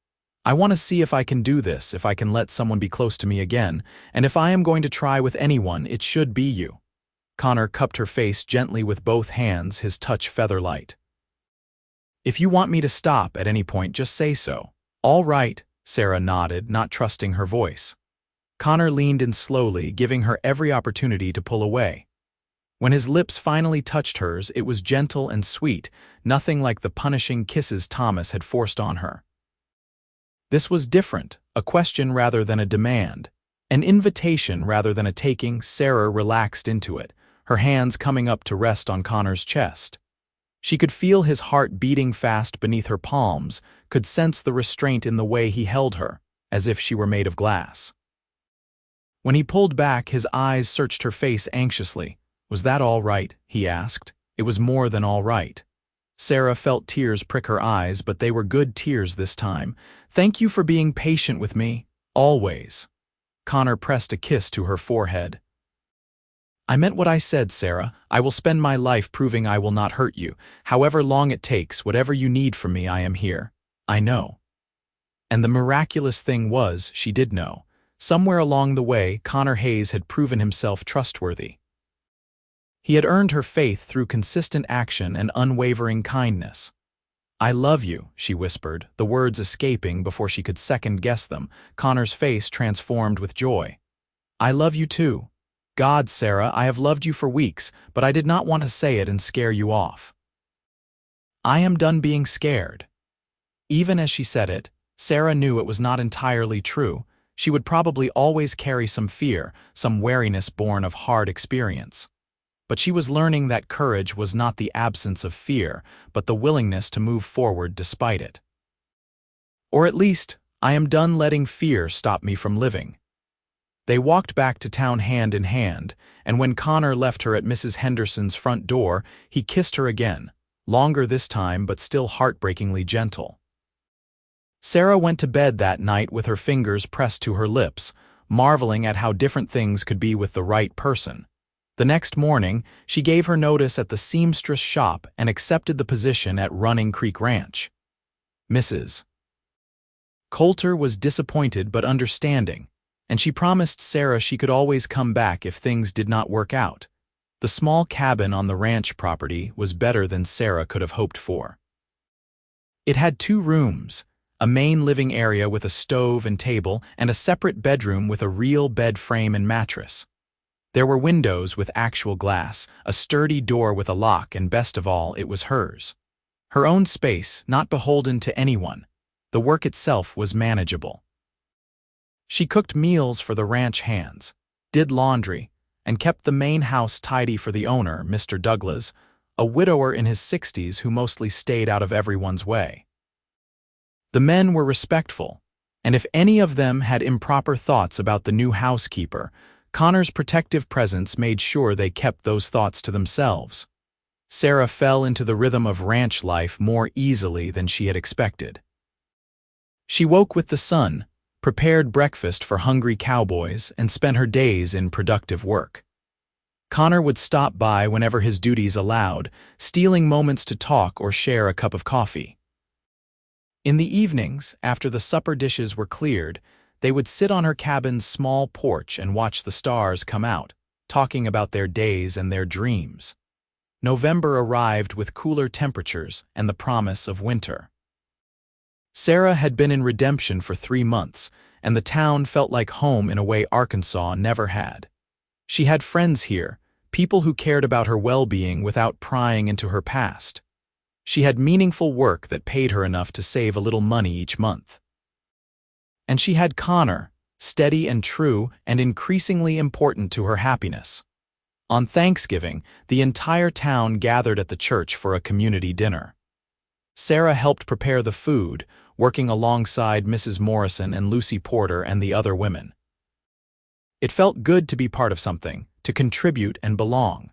[SPEAKER 1] "I want to see if I can do this, if I can let someone be close to me again, and if I am going to try with anyone, it should be you." Connor cupped her face gently with both hands, his touch feather-light. "If you want me to stop at any point, just say so." "All right," Sarah nodded, not trusting her voice. Connor leaned in slowly, giving her every opportunity to pull away. When his lips finally touched hers, it was gentle and sweet, nothing like the punishing kisses Thomas had forced on her. This was different, a question rather than a demand. An invitation rather than a taking. Sarah relaxed into it, her hands coming up to rest on Connor's chest. She could feel his heart beating fast beneath her palms, could sense the restraint in the way he held her, as if she were made of glass. When he pulled back, his eyes searched her face anxiously. "Was that all right?" he asked. It was more than all right. Sarah felt tears prick her eyes, but they were good tears this time. "Thank you for being patient with me. Always." Connor pressed a kiss to her forehead. "I meant what I said, Sarah. I will spend my life proving I will not hurt you. However long it takes, whatever you need from me, I am here. I know." And the miraculous thing was, she did know. Somewhere along the way, Connor Hayes had proven himself trustworthy. He had earned her faith through consistent action and unwavering kindness. "I love you," she whispered, the words escaping before she could second-guess them. Connor's face transformed with joy. "I love you too. God, Sarah, I have loved you for weeks, but I did not want to say it and scare you off." "I am done being scared." Even as she said it, Sarah knew it was not entirely true. She would probably always carry some fear, some wariness born of hard experience. But she was learning that courage was not the absence of fear, but the willingness to move forward despite it. Or at least, I am done letting fear stop me from living. They walked back to town hand in hand, and when Connor left her at Mrs. Henderson's front door, he kissed her again, longer this time but still heartbreakingly gentle. Sarah went to bed that night with her fingers pressed to her lips, marveling at how different things could be with the right person. The next morning, she gave her notice at the seamstress shop and accepted the position at Running Creek Ranch. Mrs. Coulter was disappointed but understanding, and she promised Sarah she could always come back if things did not work out. The small cabin on the ranch property was better than Sarah could have hoped for. It had 2 rooms, a main living area with a stove and table, and a separate bedroom with a real bed frame and mattress. There were windows with actual glass, a sturdy door with a lock, and best of all, it was hers. Her own space, not beholden to anyone. The work itself was manageable. She cooked meals for the ranch hands, did laundry, and kept the main house tidy for the owner, Mr. Douglas, a widower in his 60s who mostly stayed out of everyone's way. The men were respectful, and if any of them had improper thoughts about the new housekeeper, Connor's protective presence made sure they kept those thoughts to themselves. Sarah fell into the rhythm of ranch life more easily than she had expected. She woke with the sun, prepared breakfast for hungry cowboys, and spent her days in productive work. Connor would stop by whenever his duties allowed, stealing moments to talk or share a cup of coffee. In the evenings, after the supper dishes were cleared, they would sit on her cabin's small porch and watch the stars come out, talking about their days and their dreams. November arrived with cooler temperatures and the promise of winter. Sarah had been in Redemption for 3 months, and the town felt like home in a way Arkansas never had. She had friends here, people who cared about her well-being without prying into her past. She had meaningful work that paid her enough to save a little money each month. And she had Connor, steady and true and increasingly important to her happiness. On Thanksgiving, the entire town gathered at the church for a community dinner. Sarah helped prepare the food, working alongside Mrs. Morrison and Lucy Porter and the other women. It felt good to be part of something, to contribute and belong.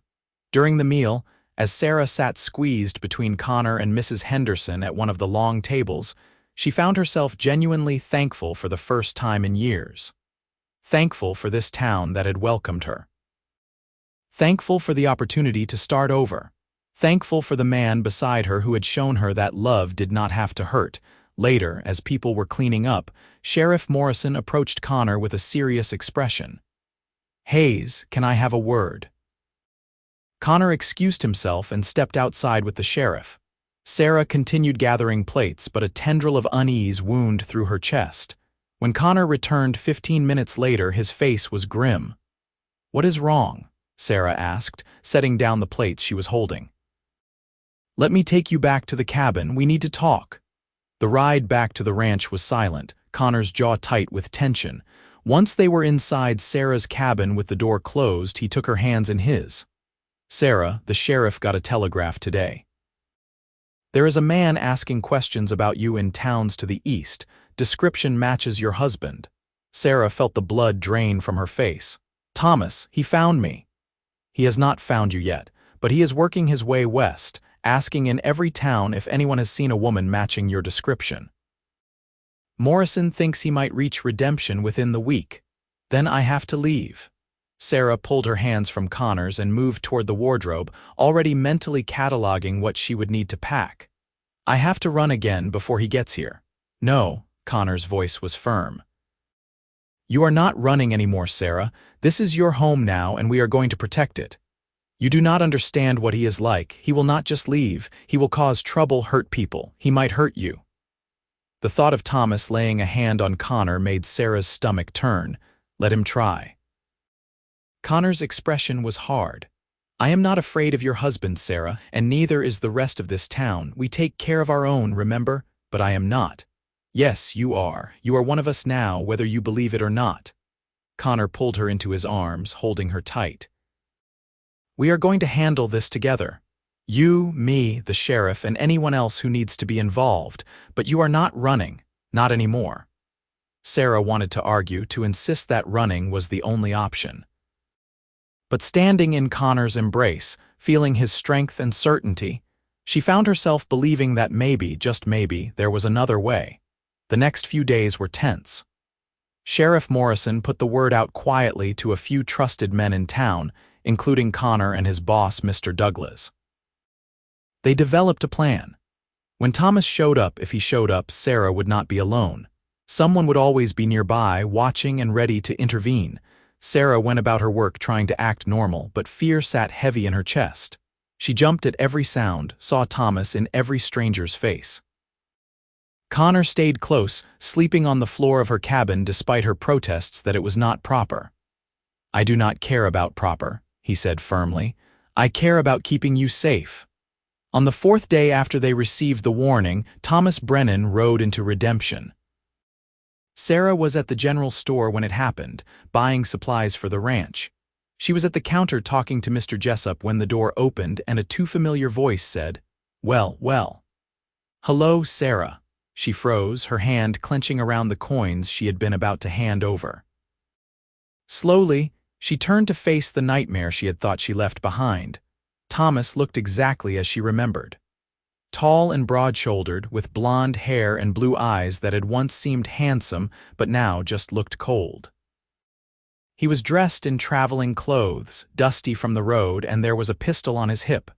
[SPEAKER 1] During the meal, as Sarah sat squeezed between Connor and Mrs. Henderson at one of the long tables, she found herself genuinely thankful for the first time in years. Thankful for this town that had welcomed her. Thankful for the opportunity to start over. Thankful for the man beside her who had shown her that love did not have to hurt. Later, as people were cleaning up, Sheriff Morrison approached Connor with a serious expression. "Hayes, can I have a word?" Connor excused himself and stepped outside with the sheriff. Sarah continued gathering plates, but a tendril of unease wound through her chest. When Connor returned 15 minutes later, his face was grim. "What is wrong?" Sarah asked, setting down the plates she was holding. "Let me take you back to the cabin. We need to talk." The ride back to the ranch was silent, Connor's jaw tight with tension. Once they were inside Sarah's cabin with the door closed, he took her hands in his. "Sarah, the sheriff got a telegraph today. There is a man asking questions about you in towns to the east. Description matches your husband." Sarah felt the blood drain from her face. "Thomas, he found me." "He has not found you yet, but he is working his way west, asking in every town if anyone has seen a woman matching your description. Morrison thinks he might reach Redemption within the week. Then I have to leave." Sarah pulled her hands from Connor's and moved toward the wardrobe, already mentally cataloging what she would need to pack. "I have to run again before he gets here." "No," Connor's voice was firm. "You are not running anymore, Sarah. This is your home now, and we are going to protect it. You do not understand what he is like. He will not just leave. He will cause trouble, hurt people. He might hurt you." The thought of Thomas laying a hand on Connor made Sarah's stomach turn. Let him try. Connor's expression was hard. "I am not afraid of your husband, Sarah, and neither is the rest of this town. We take care of our own, remember? But I am not." "Yes, you are. You are one of us now, whether you believe it or not." Connor pulled her into his arms, holding her tight. "We are going to handle this together. You, me, the sheriff, and anyone else who needs to be involved, but you are not running, not anymore." Sarah wanted to argue, to insist that running was the only option. But standing in Connor's embrace, feeling his strength and certainty, she found herself believing that maybe, just maybe, there was another way. The next few days were tense. Sheriff Morrison put the word out quietly to a few trusted men in town, including Connor and his boss, Mr. Douglas. They developed a plan. When Thomas showed up, if he showed up, Sarah would not be alone. Someone would always be nearby, watching and ready to intervene. Sarah went about her work trying to act normal, but fear sat heavy in her chest. She jumped at every sound, saw Thomas in every stranger's face. Connor stayed close, sleeping on the floor of her cabin despite her protests that it was not proper. "I do not care about proper," he said firmly. "I care about keeping you safe." On the 4th day after they received the warning, Thomas Brennan rode into Redemption. Sarah was at the general store when it happened, buying supplies for the ranch. She was at the counter talking to Mr. Jessup when the door opened and a too familiar voice said, "Well, well." "Hello, Sarah." She froze, her hand clenching around the coins she had been about to hand over. Slowly, She turned to face the nightmare she had thought she left behind. Thomas looked exactly as she remembered. Tall and broad-shouldered, with blonde hair and blue eyes that had once seemed handsome but now just looked cold. He was dressed in traveling clothes, dusty from the road, and there was a pistol on his hip.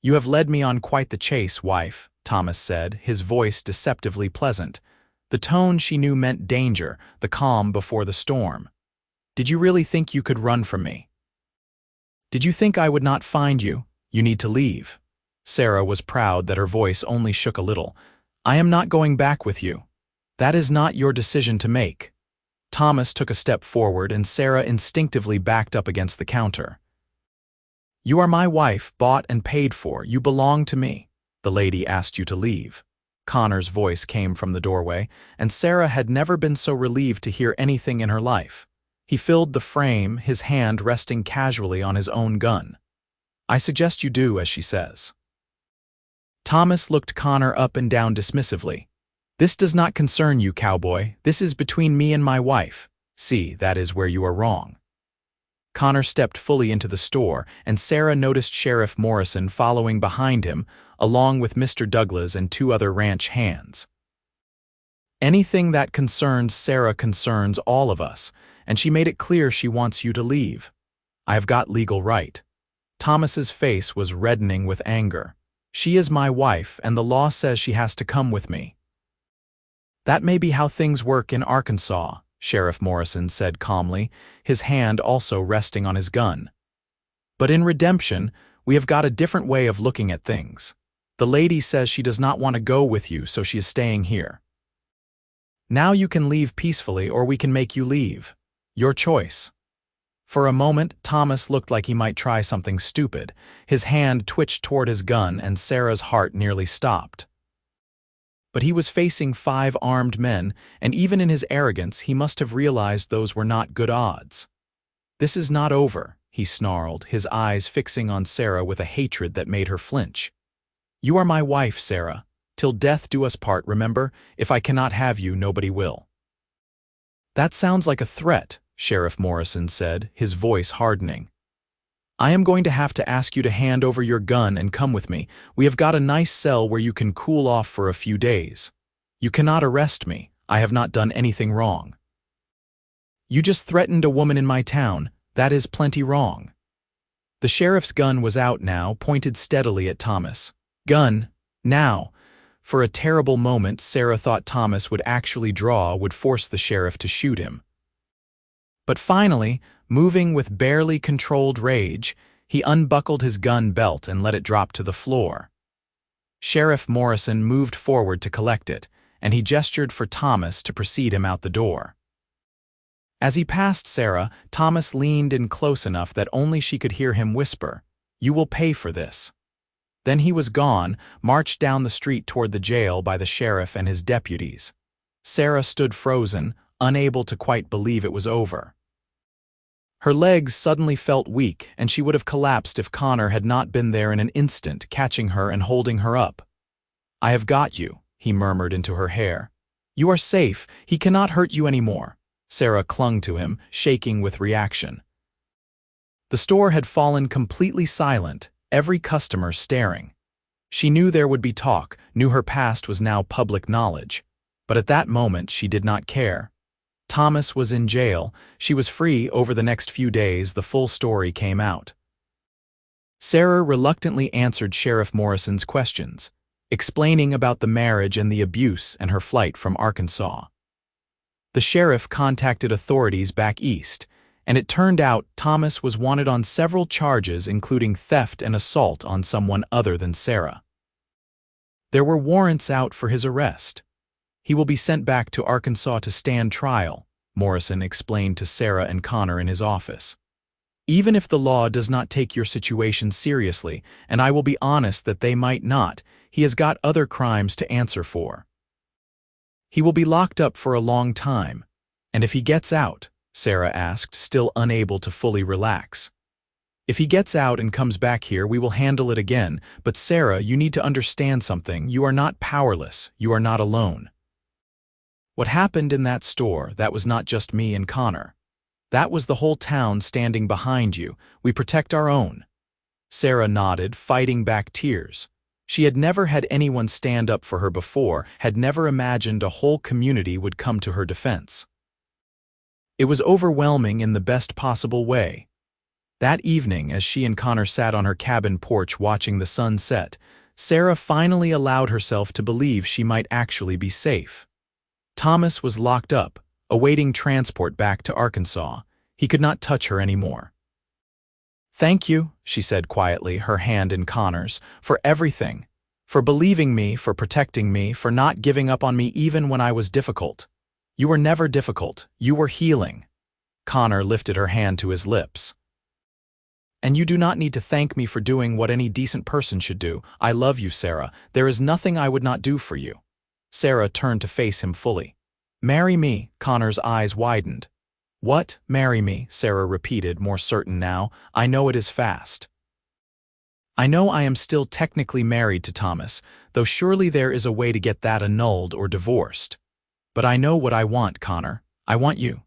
[SPEAKER 1] "You have led me on quite the chase, wife," Thomas said, his voice deceptively pleasant. The tone she knew meant danger, the calm before the storm. "Did you really think you could run from me? Did you think I would not find you? You need to leave." Sarah was proud that her voice only shook a little. "I am not going back with you. That is not your decision to make." Thomas took a step forward and Sarah instinctively backed up against the counter. "You are my wife, bought and paid for. You belong to me. The lady asked you to leave." Connor's voice came from the doorway, and Sarah had never been so relieved to hear anything in her life. He filled the frame, his hand resting casually on his own gun. "I suggest you do as she says." Thomas looked Connor up and down dismissively. "This does not concern you, Cowboy. This is between me and my wife. See, that is where you are wrong." Connor stepped fully into the store, and Sarah noticed Sheriff Morrison following behind him, along with Mr. Douglas and two other ranch hands. "Anything that concerns Sarah concerns all of us, and she made it clear she wants you to leave. I have got legal right." Thomas's face was reddening with anger. "She is my wife, and the law says she has to come with me." "That may be how things work in Arkansas," Sheriff Morrison said calmly, his hand also resting on his gun. "But in Redemption, we have got a different way of looking at things. The lady says she does not want to go with you, so she is staying here. Now you can leave peacefully or we can make you leave. Your choice." For a moment, Thomas looked like he might try something stupid. His hand twitched toward his gun and Sarah's heart nearly stopped. But he was facing 5 armed men, and even in his arrogance he must have realized those were not good odds. "This is not over," he snarled, his eyes fixing on Sarah with a hatred that made her flinch. "You are my wife, Sarah. Till death do us part, remember? If I cannot have you, nobody will." "That sounds like a threat," Sheriff Morrison said, his voice hardening. "I am going to have to ask you to hand over your gun and come with me. We have got a nice cell where you can cool off for a few days. You cannot arrest me. I have not done anything wrong." "You just threatened a woman in my town. That is plenty wrong." The sheriff's gun was out now, pointed steadily at Thomas. "Gun, now." For a terrible moment, Sarah thought Thomas would actually draw, would force the sheriff to shoot him. But finally, moving with barely controlled rage, he unbuckled his gun belt and let it drop to the floor. Sheriff Morrison moved forward to collect it, and he gestured for Thomas to precede him out the door. As he passed Sarah, Thomas leaned in close enough that only she could hear him whisper, "You will pay for this." Then he was gone, marched down the street toward the jail by the sheriff and his deputies. Sarah stood frozen, unable to quite believe it was over. Her legs suddenly felt weak, and she would have collapsed if Connor had not been there in an instant, catching her and holding her up. "I have got you," he murmured into her hair. "You are safe. He cannot hurt you anymore." Sarah clung to him, shaking with reaction. The store had fallen completely silent, every customer staring. She knew there would be talk, knew her past was now public knowledge. But at that moment she did not care. Thomas was in jail, she was free. Over the next few days the full story came out. Sarah reluctantly answered Sheriff Morrison's questions, explaining about the marriage and the abuse and her flight from Arkansas. The sheriff contacted authorities back east, and it turned out Thomas was wanted on several charges including theft and assault on someone other than Sarah. There were warrants out for his arrest. "He will be sent back to Arkansas to stand trial," Morrison explained to Sarah and Connor in his office. "Even if the law does not take your situation seriously, and I will be honest that they might not, he has got other crimes to answer for. He will be locked up for a long time. And if he gets out," Sarah asked, still unable to fully relax. "If he gets out and comes back here, we will handle it again. But Sarah, you need to understand something. You are not powerless. You are not alone. What happened in that store, that was not just me and Connor. That was the whole town standing behind you. We protect our own." Sarah nodded, fighting back tears. She had never had anyone stand up for her before, had never imagined a whole community would come to her defense. It was overwhelming in the best possible way. That evening, as she and Connor sat on her cabin porch watching the sun set, Sarah finally allowed herself to believe she might actually be safe. Thomas was locked up, awaiting transport back to Arkansas. He could not touch her anymore. "Thank you," she said quietly, her hand in Connor's, "for everything. For believing me, for protecting me, for not giving up on me even when I was difficult. You were never difficult. You were healing." Connor lifted her hand to his lips. "And you do not need to thank me for doing what any decent person should do. I love you, Sarah. There is nothing I would not do for you." Sarah turned to face him fully. "Marry me," Connor's eyes widened. "What? Marry me?" Sarah repeated, more certain now. "I know it is fast. I know I am still technically married to Thomas, though surely there is a way to get that annulled or divorced. But I know what I want, Connor. I want you.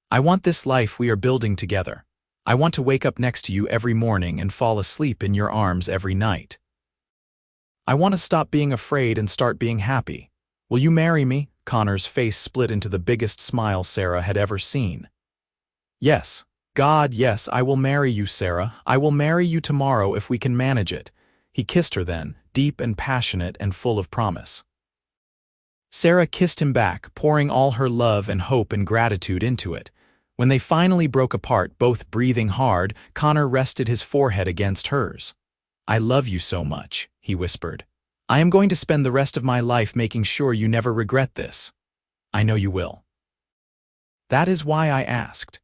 [SPEAKER 1] I want this life we are building together. I want to wake up next to you every morning and fall asleep in your arms every night. I want to stop being afraid and start being happy. Will you marry me?" Connor's face split into the biggest smile Sarah had ever seen. "Yes. God, yes, I will marry you, Sarah. I will marry you tomorrow if we can manage it." He kissed her then, deep and passionate and full of promise. Sarah kissed him back, pouring all her love and hope and gratitude into it. When they finally broke apart, both breathing hard, Connor rested his forehead against hers. "I love you so much," he whispered. "I am going to spend the rest of my life making sure you never regret this. I know you will." That is why I asked.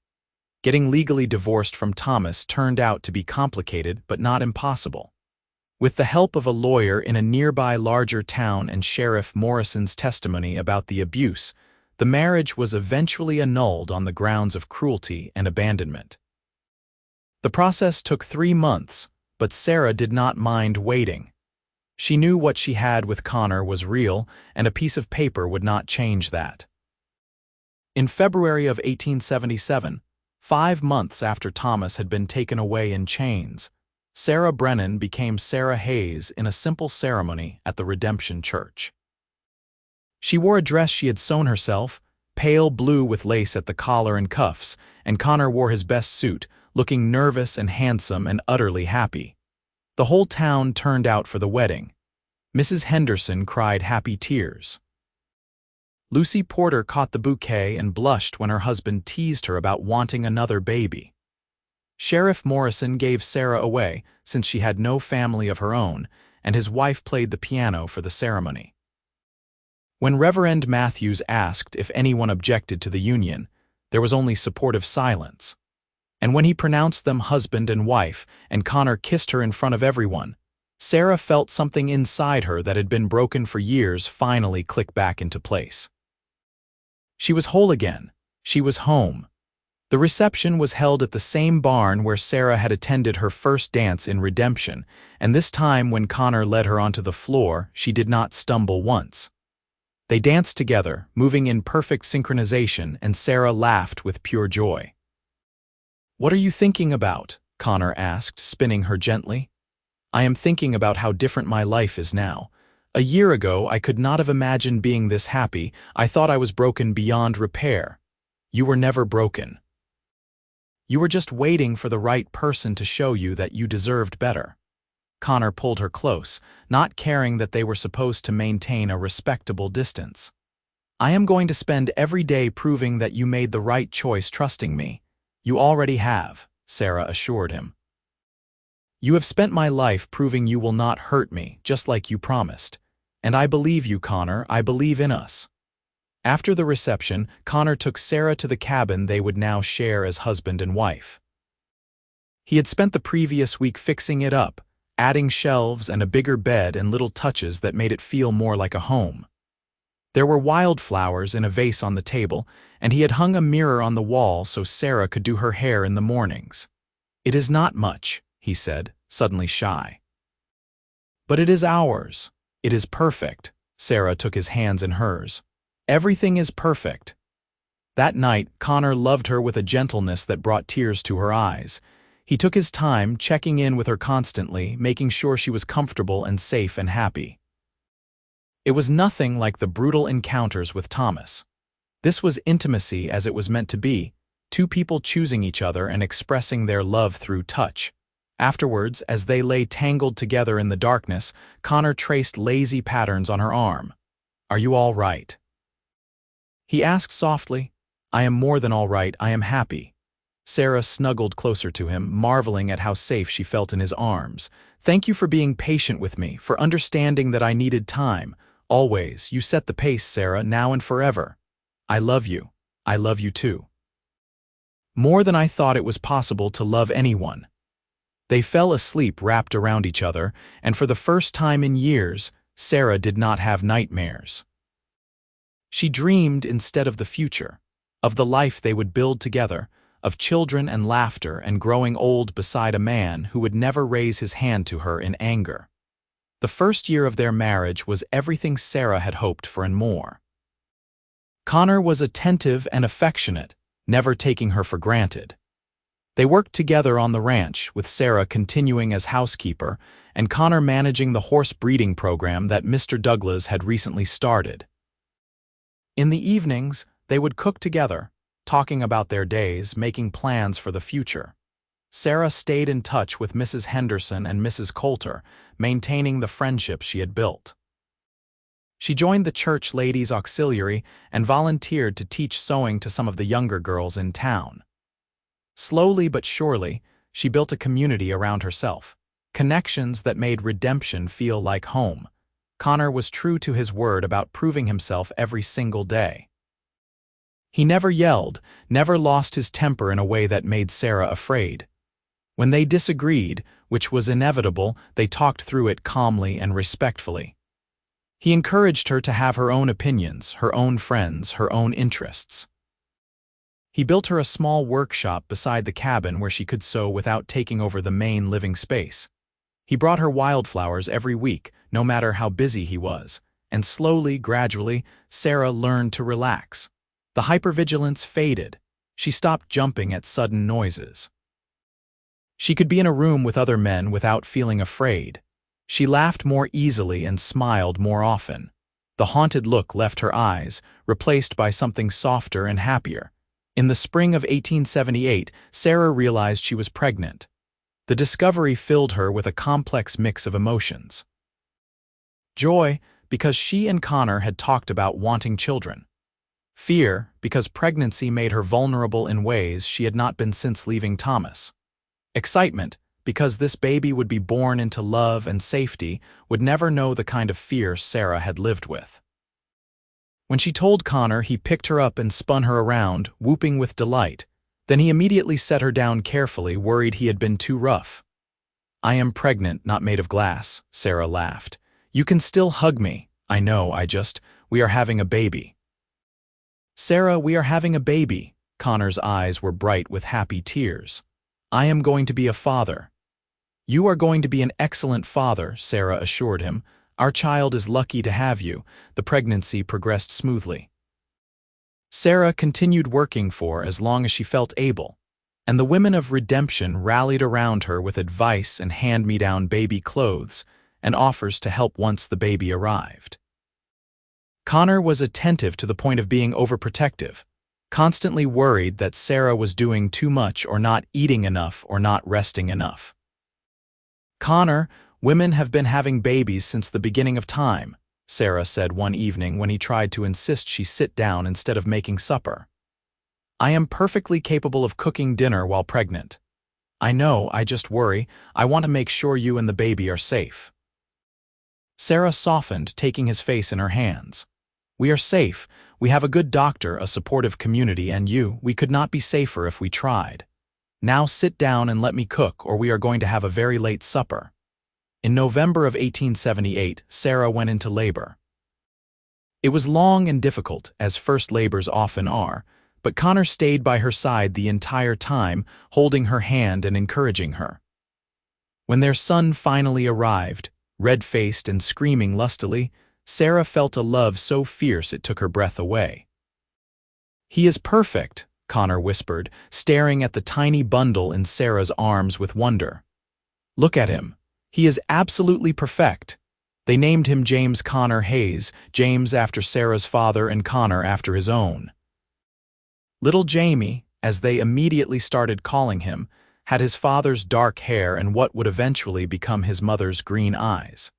[SPEAKER 1] Getting legally divorced from Thomas turned out to be complicated but not impossible. With the help of a lawyer in a nearby larger town and Sheriff Morrison's testimony about the abuse, the marriage was eventually annulled on the grounds of cruelty and abandonment. The process took 3 months, but Sarah did not mind waiting. She knew what she had with Connor was real, and a piece of paper would not change that. In February of 1877, 5 months after Thomas had been taken away in chains, Sarah Brennan became Sarah Hayes in a simple ceremony at the Redemption Church. She wore a dress she had sewn herself, pale blue with lace at the collar and cuffs, and Connor wore his best suit, looking nervous and handsome and utterly happy. The whole town turned out for the wedding. Mrs. Henderson cried happy tears. Lucy Porter caught the bouquet and blushed when her husband teased her about wanting another baby. Sheriff Morrison gave Sarah away, since she had no family of her own, and his wife played the piano for the ceremony. When Reverend Matthews asked if anyone objected to the union, there was only supportive silence. And when he pronounced them husband and wife, and Connor kissed her in front of everyone, Sarah felt something inside her that had been broken for years finally click back into place. She was whole again. She was home. The reception was held at the same barn where Sarah had attended her first dance in Redemption, and this time when Connor led her onto the floor, she did not stumble once. They danced together, moving in perfect synchronization, and Sarah laughed with pure joy. "What are you thinking about?" Connor asked, spinning her gently. "I am thinking about how different my life is now. A year ago, I could not have imagined being this happy. I thought I was broken beyond repair. You were never broken. You were just waiting for the right person to show you that you deserved better." Connor pulled her close, not caring that they were supposed to maintain a respectable distance. "I am going to spend every day proving that you made the right choice trusting me. You already have," Sarah assured him. "You have spent my life proving you will not hurt me, just like you promised. And I believe you, Connor. I believe in us." After the reception, Connor took Sarah to the cabin they would now share as husband and wife. He had spent the previous week fixing it up, adding shelves and a bigger bed and little touches that made it feel more like a home. There were wildflowers in a vase on the table, and he had hung a mirror on the wall so Sarah could do her hair in the mornings. "It is not much," he said, suddenly shy. "But it is ours. It is perfect." Sarah took his hands in hers. "Everything is perfect." That night, Connor loved her with a gentleness that brought tears to her eyes. He took his time, checking in with her constantly, making sure she was comfortable and safe and happy. It was nothing like the brutal encounters with Thomas. This was intimacy as it was meant to be, two people choosing each other and expressing their love through touch. Afterwards, as they lay tangled together in the darkness, Connor traced lazy patterns on her arm. "Are you all right?" he asked softly. "I am more than all right, I am happy." Sarah snuggled closer to him, marveling at how safe she felt in his arms. "Thank you for being patient with me, for understanding that I needed time. Always, you set the pace, Sarah, now and forever. I love you. I love you too. More than I thought it was possible to love anyone." They fell asleep wrapped around each other, and for the first time in years, Sarah did not have nightmares. She dreamed instead of the future, of the life they would build together, of children and laughter and growing old beside a man who would never raise his hand to her in anger. The first year of their marriage was everything Sarah had hoped for and more. Connor was attentive and affectionate, never taking her for granted. They worked together on the ranch, with Sarah continuing as housekeeper and Connor managing the horse breeding program that Mr. Douglas had recently started. In the evenings, they would cook together, talking about their days, making plans for the future. Sarah stayed in touch with Mrs. Henderson and Mrs. Coulter, maintaining the friendships she had built. She joined the church ladies' auxiliary and volunteered to teach sewing to some of the younger girls in town. Slowly but surely, she built a community around herself, connections that made redemption feel like home. Connor was true to his word about proving himself every single day. He never yelled, never lost his temper in a way that made Sarah afraid. When they disagreed, which was inevitable, they talked through it calmly and respectfully. He encouraged her to have her own opinions, her own friends, her own interests. He built her a small workshop beside the cabin where she could sew without taking over the main living space. He brought her wildflowers every week, no matter how busy he was, and slowly, gradually, Sarah learned to relax. The hypervigilance faded. She stopped jumping at sudden noises. She could be in a room with other men without feeling afraid. She laughed more easily and smiled more often. The haunted look left her eyes, replaced by something softer and happier. In the spring of 1878, Sarah realized she was pregnant. The discovery filled her with a complex mix of emotions. Joy, because she and Connor had talked about wanting children. Fear, because pregnancy made her vulnerable in ways she had not been since leaving Thomas. Excitement, because this baby would be born into love and safety, would never know the kind of fear Sarah had lived with. When she told Connor, he picked her up and spun her around, whooping with delight. Then he immediately set her down carefully, worried he had been too rough. "I am pregnant, not made of glass," Sarah laughed. "You can still hug me. I know, we are having a baby." "Sarah, we are having a baby." Connor's eyes were bright with happy tears. "I am going to be a father." "You are going to be an excellent father," Sarah assured him. "Our child is lucky to have you." The pregnancy progressed smoothly. Sarah continued working for as long as she felt able, and the women of redemption rallied around her with advice and hand-me-down baby clothes and offers to help once the baby arrived. Connor was attentive to the point of being overprotective, constantly worried that Sarah was doing too much or not eating enough or not resting enough. "Connor, women have been having babies since the beginning of time," Sarah said one evening when he tried to insist she sit down instead of making supper. "I am perfectly capable of cooking dinner while pregnant. I know, I just worry. I want to make sure you and the baby are safe." Sarah softened, taking his face in her hands. "We are safe. We have a good doctor, a supportive community, and we could not be safer if we tried. Now sit down and let me cook, or we are going to have a very late supper." In November of 1878, Sarah went into labor. It was long and difficult, as first labors often are, but Connor stayed by her side the entire time, holding her hand and encouraging her. When their son finally arrived, red-faced and screaming lustily, Sarah felt a love so fierce it took her breath away. "He is perfect," Connor whispered, staring at the tiny bundle in Sarah's arms with wonder. "Look at him. He is absolutely perfect." They named him James Connor Hayes, James after Sarah's father and Connor after his own. Little Jamie, as they immediately started calling him, had his father's dark hair and what would eventually become his mother's green eyes.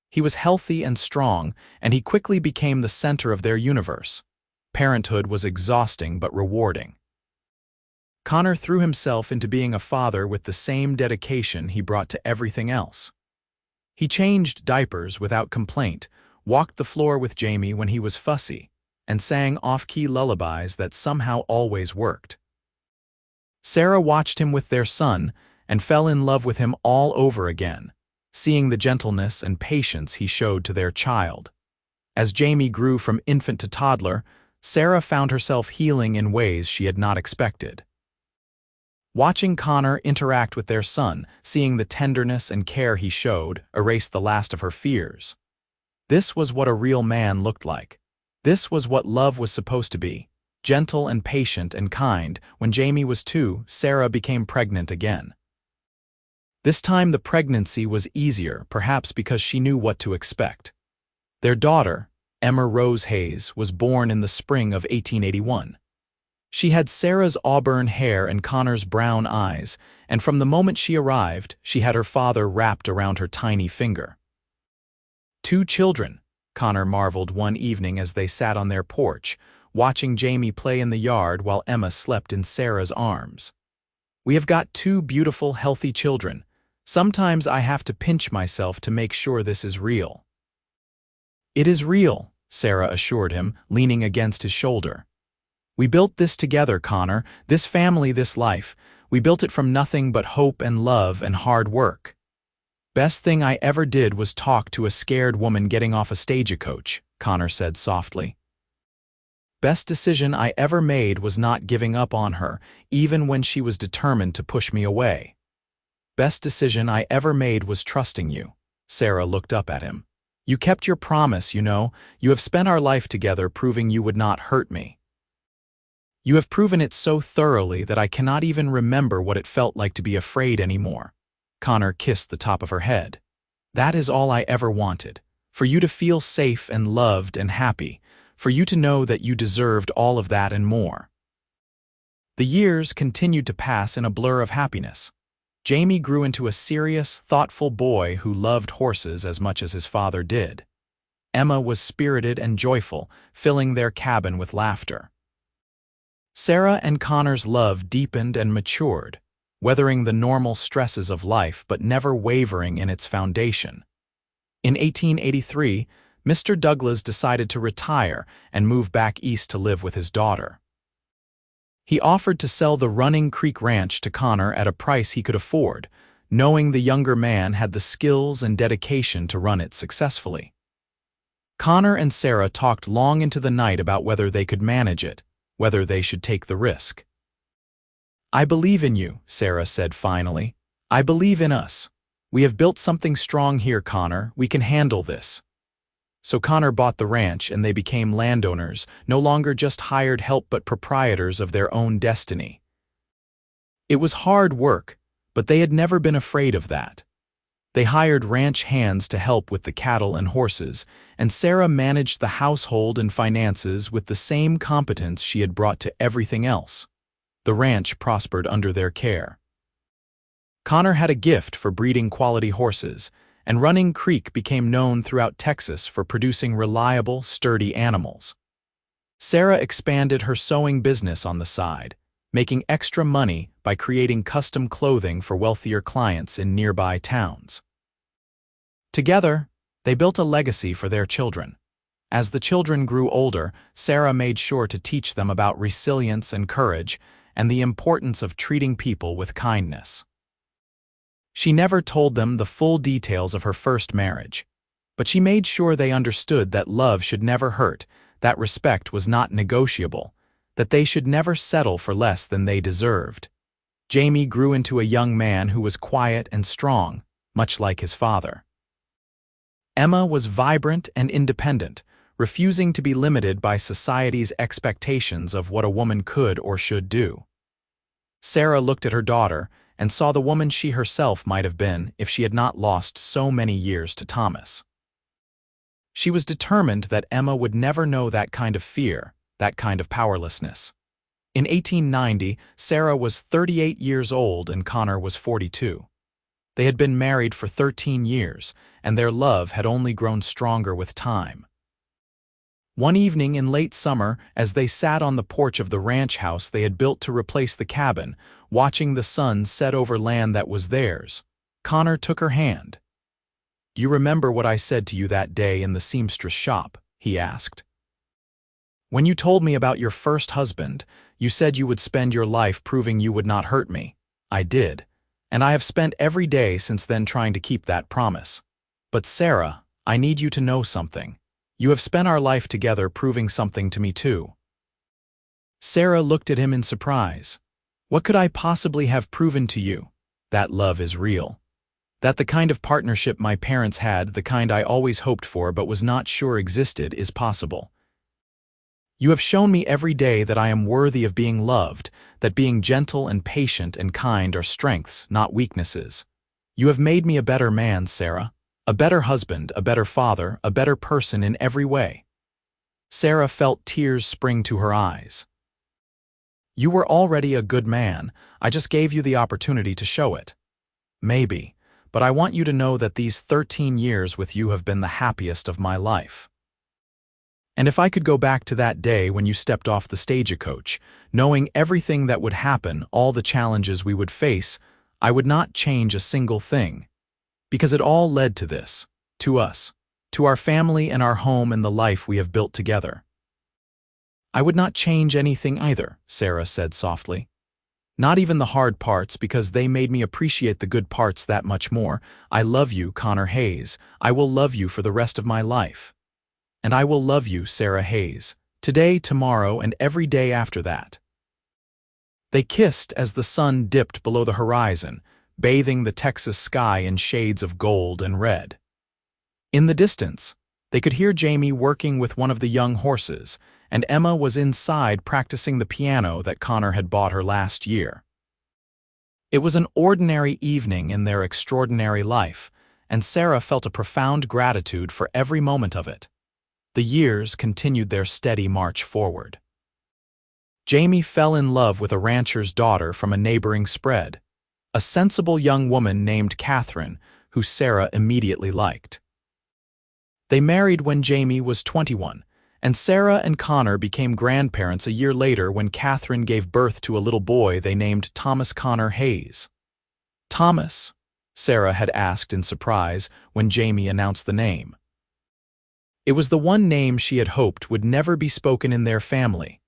[SPEAKER 1] He was healthy and strong, and he quickly became the center of their universe. Parenthood was exhausting but rewarding. Connor threw himself into being a father with the same dedication he brought to everything else. He changed diapers without complaint, walked the floor with Jamie when he was fussy, and sang off-key lullabies that somehow always worked. Sarah watched him with their son and fell in love with him all over again, seeing the gentleness and patience he showed to their child. As Jamie grew from infant to toddler, Sarah found herself healing in ways she had not expected. Watching Connor interact with their son, seeing the tenderness and care he showed, erased the last of her fears. This was what a real man looked like. This was what love was supposed to be, gentle and patient and kind. When Jamie was 2, Sarah became pregnant again. This time the pregnancy was easier, perhaps because she knew what to expect. Their daughter, Emma Rose Hayes, was born in the spring of 1881. She had Sarah's auburn hair and Connor's brown eyes, and from the moment she arrived, she had her father wrapped around her tiny finger. 2 children, Connor marveled one evening as they sat on their porch, watching Jamie play in the yard while Emma slept in Sarah's arms. "We have got 2 beautiful, healthy children. Sometimes I have to pinch myself to make sure this is real." "It is real," Sarah assured him, leaning against his shoulder. "We built this together, Connor, this family, this life. We built it from nothing but hope and love and hard work." "Best thing I ever did was talk to a scared woman getting off a stagecoach," Connor said softly. "Best decision I ever made was not giving up on her, even when she was determined to push me away. Best decision I ever made was trusting you." Sarah looked up at him. "You kept your promise, you know. You have spent our life together proving you would not hurt me. You have proven it so thoroughly that I cannot even remember what it felt like to be afraid anymore." Connor kissed the top of her head. "That is all I ever wanted, for you to feel safe and loved and happy, for you to know that you deserved all of that and more." The years continued to pass in a blur of happiness. Jamie grew into a serious, thoughtful boy who loved horses as much as his father did. Emma was spirited and joyful, filling their cabin with laughter. Sarah and Connor's love deepened and matured, weathering the normal stresses of life but never wavering in its foundation. In 1883, Mr. Douglas decided to retire and move back east to live with his daughter. He offered to sell the Running Creek Ranch to Connor at a price he could afford, knowing the younger man had the skills and dedication to run it successfully. Connor and Sarah talked long into the night about whether they could manage it, whether they should take the risk. "I believe in you," Sarah said finally. "I believe in us. We have built something strong here, Connor. We can handle this." So Connor bought the ranch and they became landowners, no longer just hired help but proprietors of their own destiny. It was hard work, but they had never been afraid of that. They hired ranch hands to help with the cattle and horses, and Sarah managed the household and finances with the same competence she had brought to everything else. The ranch prospered under their care. Connor had a gift for breeding quality horses, and Running Creek became known throughout Texas for producing reliable, sturdy animals. Sarah expanded her sewing business on the side, making extra money by creating custom clothing for wealthier clients in nearby towns. Together, they built a legacy for their children. As the children grew older, Sarah made sure to teach them about resilience and courage and the importance of treating people with kindness. She never told them the full details of her first marriage, but she made sure they understood that love should never hurt, that respect was not negotiable, that they should never settle for less than they deserved. Jamie grew into a young man who was quiet and strong, much like his father. Emma was vibrant and independent, refusing to be limited by society's expectations of what a woman could or should do. Sarah looked at her daughter and saw the woman she herself might have been if she had not lost so many years to Thomas. She was determined that Emma would never know that kind of fear, that kind of powerlessness. In 1890, Sarah was 38 years old and Connor was 42. They had been married for 13 years, and their love had only grown stronger with time. One evening in late summer, as they sat on the porch of the ranch house they had built to replace the cabin, watching the sun set over land that was theirs, Connor took her hand. "You remember what I said to you that day in the seamstress shop?" he asked. "When you told me about your first husband, you said you would spend your life proving you would not hurt me. I did, and I have spent every day since then trying to keep that promise. But Sarah, I need you to know something. You have spent our life together proving something to me too." Sarah looked at him in surprise. "What could I possibly have proven to you? That love is real. That the kind of partnership my parents had, the kind I always hoped for but was not sure existed, is possible. You have shown me every day that I am worthy of being loved, that being gentle and patient and kind are strengths, not weaknesses. You have made me a better man, Sarah. A better husband, a better father, a better person in every way." Sarah felt tears spring to her eyes. "You were already a good man. I just gave you the opportunity to show it. Maybe, but I want you to know that these 13 years with you have been the happiest of my life. And if I could go back to that day when you stepped off the stagecoach, knowing everything that would happen, all the challenges we would face, I would not change a single thing. Because it all led to this, to us, to our family and our home and the life we have built together." "I would not change anything either," Sarah said softly. "Not even the hard parts, because they made me appreciate the good parts that much more. I love you, Connor Hayes. I will love you for the rest of my life. And I will love you, Sarah Hayes, today, tomorrow, and every day after that." They kissed as the sun dipped below the horizon, bathing the Texas sky in shades of gold and red. In the distance, they could hear Jamie working with one of the young horses, and Emma was inside practicing the piano that Connor had bought her last year. It was an ordinary evening in their extraordinary life, and Sarah felt a profound gratitude for every moment of it. The years continued their steady march forward. Jamie fell in love with a rancher's daughter from a neighboring spread, a sensible young woman named Catherine, who Sarah immediately liked. They married when Jamie was 21, and Sarah and Connor became grandparents a year later when Catherine gave birth to a little boy they named Thomas Connor Hayes. "Thomas?" Sarah had asked in surprise when Jamie announced the name. It was the one name she had hoped would never be spoken in their family.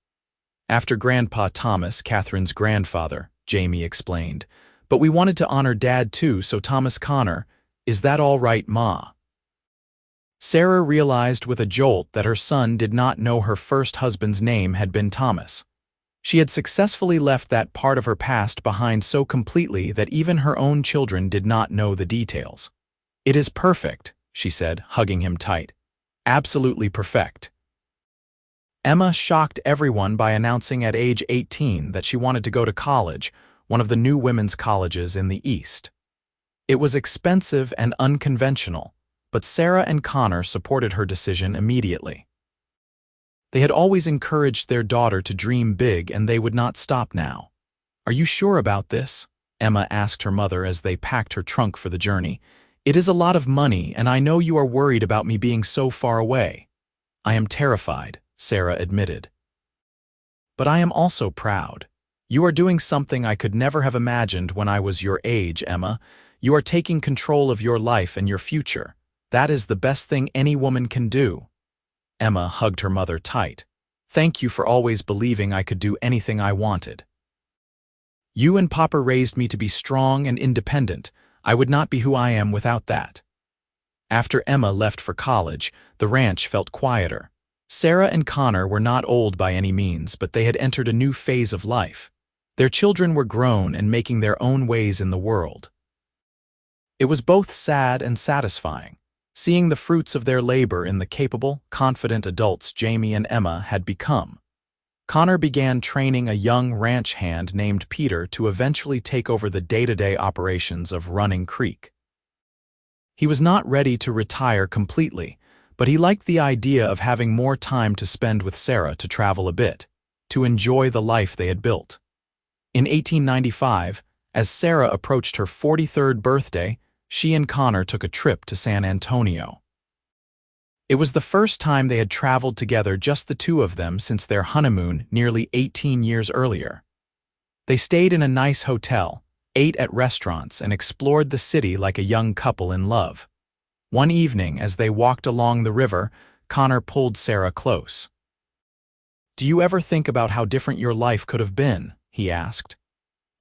[SPEAKER 1] "After Grandpa Thomas, Catherine's grandfather," Jamie explained. "But we wanted to honor Dad too, so Thomas Connor. Is that all right, Ma?" Sarah realized with a jolt that her son did not know her first husband's name had been Thomas. She had successfully left that part of her past behind so completely that even her own children did not know the details. "It is perfect," she said, hugging him tight. "Absolutely perfect." Emma shocked everyone by announcing at age 18 that she wanted to go to college, one of the new women's colleges in the East. It was expensive and unconventional, but Sarah and Connor supported her decision immediately. They had always encouraged their daughter to dream big, and they would not stop now. "Are you sure about this?" Emma asked her mother as they packed her trunk for the journey. "It is a lot of money, and I know you are worried about me being so far away." "I am terrified," Sarah admitted. "But I am also proud. You are doing something I could never have imagined when I was your age, Emma. You are taking control of your life and your future. That is the best thing any woman can do." Emma hugged her mother tight. "Thank you for always believing I could do anything I wanted. You and Papa raised me to be strong and independent. I would not be who I am without that." After Emma left for college, the ranch felt quieter. Sarah and Connor were not old by any means, but they had entered a new phase of life. Their children were grown and making their own ways in the world. It was both sad and satisfying. seeing the fruits of their labor in the capable, confident adults Jamie and Emma had become. Connor began training a young ranch hand named Peter to eventually take over the day-to-day operations of Running Creek. He was not ready to retire completely, but he liked the idea of having more time to spend with Sarah, to travel a bit, to enjoy the life they had built. In 1895, as Sarah approached her 43rd birthday, she and Connor took a trip to San Antonio. It was the first time they had traveled together, just the two of them, since their honeymoon nearly 18 years earlier. They stayed in a nice hotel, ate at restaurants, and explored the city like a young couple in love. One evening, as they walked along the river, Connor pulled Sarah close. "Do you ever think about how different your life could have been?" he asked.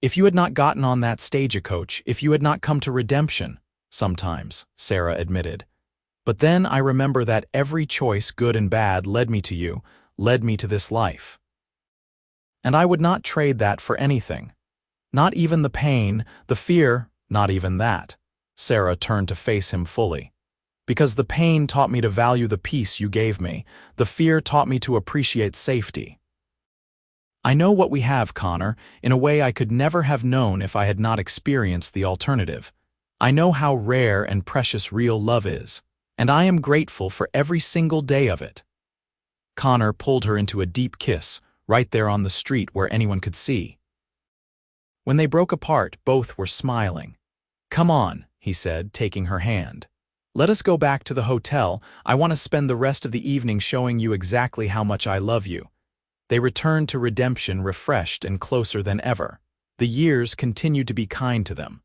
[SPEAKER 1] "If you had not gotten on that stagecoach, if you had not come to redemption." "Sometimes," Sarah admitted. "But then I remember that every choice, good and bad, led me to you, led me to this life. And I would not trade that for anything. Not even the pain, the fear, not even that." Sarah turned to face him fully. "Because the pain taught me to value the peace you gave me. The fear taught me to appreciate safety. I know what we have, Connor, in a way I could never have known if I had not experienced the alternative. I know how rare and precious real love is, and I am grateful for every single day of it." Connor pulled her into a deep kiss, right there on the street where anyone could see. When they broke apart, both were smiling. "Come on," he said, taking her hand. "Let us go back to the hotel. I want to spend the rest of the evening showing you exactly how much I love you." They returned to redemption refreshed and closer than ever. The years continued to be kind to them.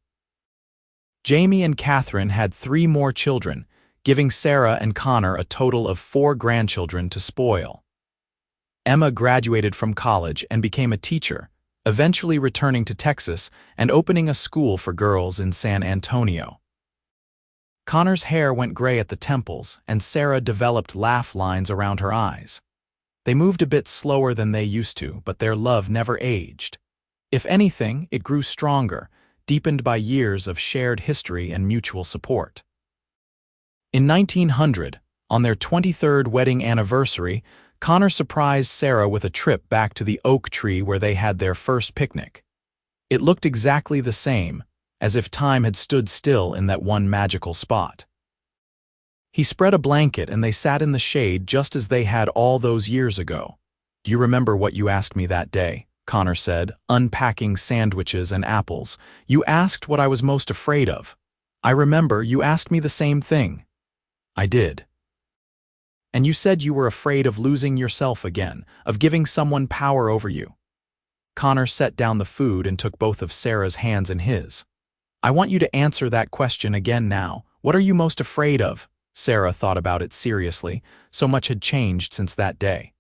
[SPEAKER 1] Jamie and Catherine had 3 more children, giving Sarah and Connor a total of 4 grandchildren to spoil. Emma graduated from college and became a teacher, eventually returning to Texas and opening a school for girls in San Antonio. Connor's hair went gray at the temples, and Sarah developed laugh lines around her eyes. They moved a bit slower than they used to, but their love never aged. If anything, it grew stronger, deepened by years of shared history and mutual support. In 1900, on their 23rd wedding anniversary, Connor surprised Sarah with a trip back to the oak tree where they had their first picnic. It looked exactly the same, as if time had stood still in that one magical spot. He spread a blanket and they sat in the shade just as they had all those years ago. "Do you remember what you asked me that day?" Connor said, unpacking sandwiches and apples. "You asked what I was most afraid of. I remember you asked me the same thing." "I did." "And you said you were afraid of losing yourself again, of giving someone power over you." Connor set down the food and took both of Sarah's hands in his. "I want you to answer that question again now. What are you most afraid of?" Sarah thought about it seriously. So much had changed since that day.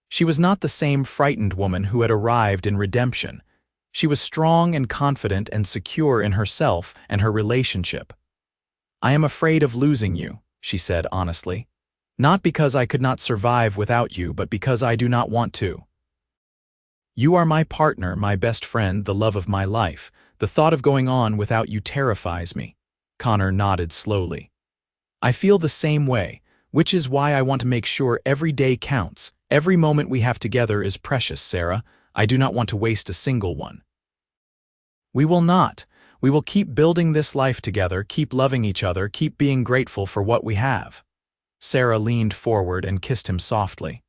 [SPEAKER 1] She was not the same frightened woman who had arrived in redemption. She was strong and confident and secure in herself and her relationship. "I am afraid of losing you," she said honestly. "Not because I could not survive without you, but because I do not want to. You are my partner, my best friend, the love of my life. The thought of going on without you terrifies me." Connor nodded slowly. "I feel the same way, which is why I want to make sure every day counts. Every moment we have together is precious, Sarah. I do not want to waste a single one." "We will not. We will keep building this life together, keep loving each other, keep being grateful for what we have." Sarah leaned forward and kissed him softly.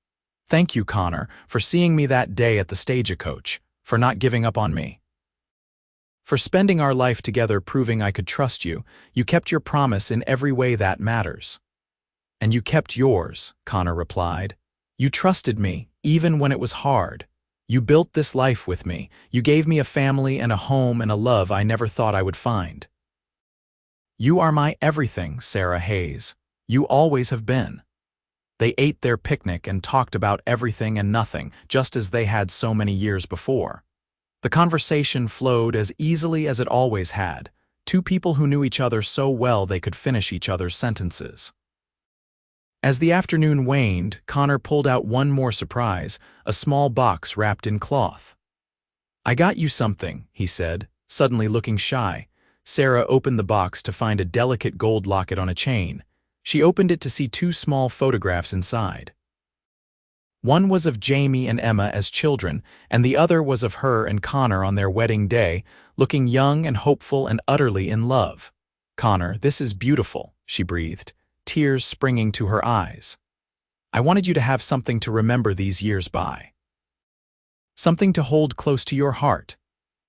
[SPEAKER 1] "Thank you, Connor, for seeing me that day at the stagecoach, for not giving up on me. For spending our life together proving I could trust you. You kept your promise in every way that matters." "And you kept yours," Connor replied. "You trusted me, even when it was hard. You built this life with me. You gave me a family and a home and a love I never thought I would find. You are my everything, Sarah Hayes. You always have been." They ate their picnic and talked about everything and nothing, just as they had so many years before. The conversation flowed as easily as it always had, 2 people who knew each other so well they could finish each other's sentences. As the afternoon waned, Connor pulled out one more surprise, a small box wrapped in cloth. "I got you something," he said, suddenly looking shy. Sarah opened the box to find a delicate gold locket on a chain. She opened it to see two small photographs inside. One was of Jamie and Emma as children, and the other was of her and Connor on their wedding day, looking young and hopeful and utterly in love. "Connor, this is beautiful," she breathed, tears springing to her eyes. "I wanted you to have something to remember these years by. Something to hold close to your heart."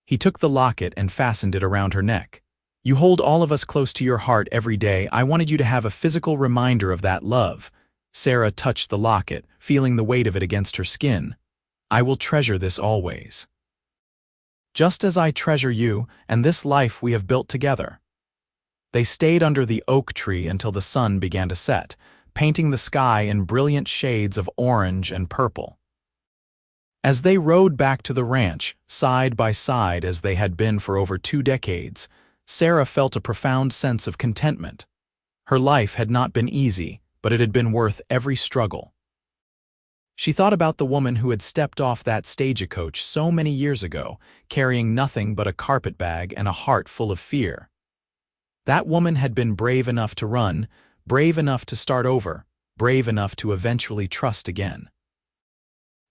[SPEAKER 1] He took the locket and fastened it around her neck. "You hold all of us close to your heart every day. I wanted you to have a physical reminder of that love." Sarah touched the locket, feeling the weight of it against her skin. "I will treasure this always. Just as I treasure you and this life we have built together." They stayed under the oak tree until the sun began to set, painting the sky in brilliant shades of orange and purple. As they rode back to the ranch, side by side as they had been for over 2 decades, Sarah felt a profound sense of contentment. Her life had not been easy, but it had been worth every struggle. She thought about the woman who had stepped off that stagecoach so many years ago, carrying nothing but a carpetbag and a heart full of fear. That woman had been brave enough to run, brave enough to start over, brave enough to eventually trust again.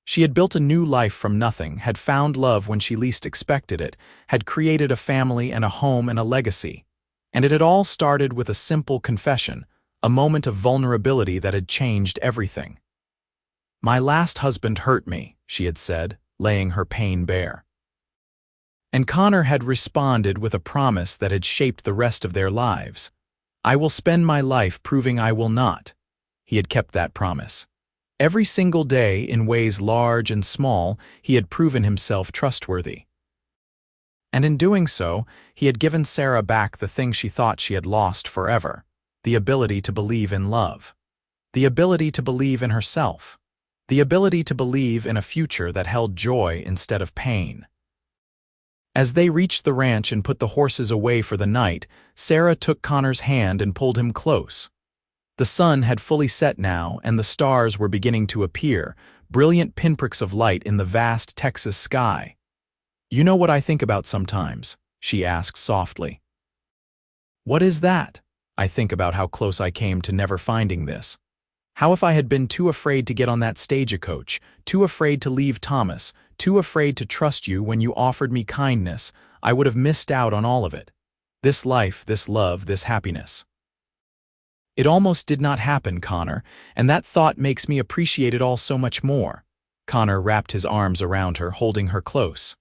[SPEAKER 1] She had built a new life from nothing, had found love when she least expected it, had created a family and a home and a legacy. And it had all started with a simple confession, a moment of vulnerability that had changed everything. "My last husband hurt me," she had said, laying her pain bare. And Connor had responded with a promise that had shaped the rest of their lives. "I will spend my life proving I will not." He had kept that promise. Every single day, in ways large and small, he had proven himself trustworthy. And in doing so, he had given Sarah back the thing she thought she had lost forever: the ability to believe in love. The ability to believe in herself. The ability to believe in a future that held joy instead of pain. As they reached the ranch and put the horses away for the night, Sarah took Connor's hand and pulled him close. The sun had fully set now, and the stars were beginning to appear, brilliant pinpricks of light in the vast Texas sky. "You know what I think about sometimes?" she asked softly. "What is that?" "I think about how close I came to never finding this. How if I had been too afraid to get on that stagecoach, too afraid to leave Thomas, too afraid to trust you when you offered me kindness, I would have missed out on all of it. This life, this love, this happiness. It almost did not happen, Connor, and that thought makes me appreciate it all so much more." Connor wrapped his arms around her, holding her close.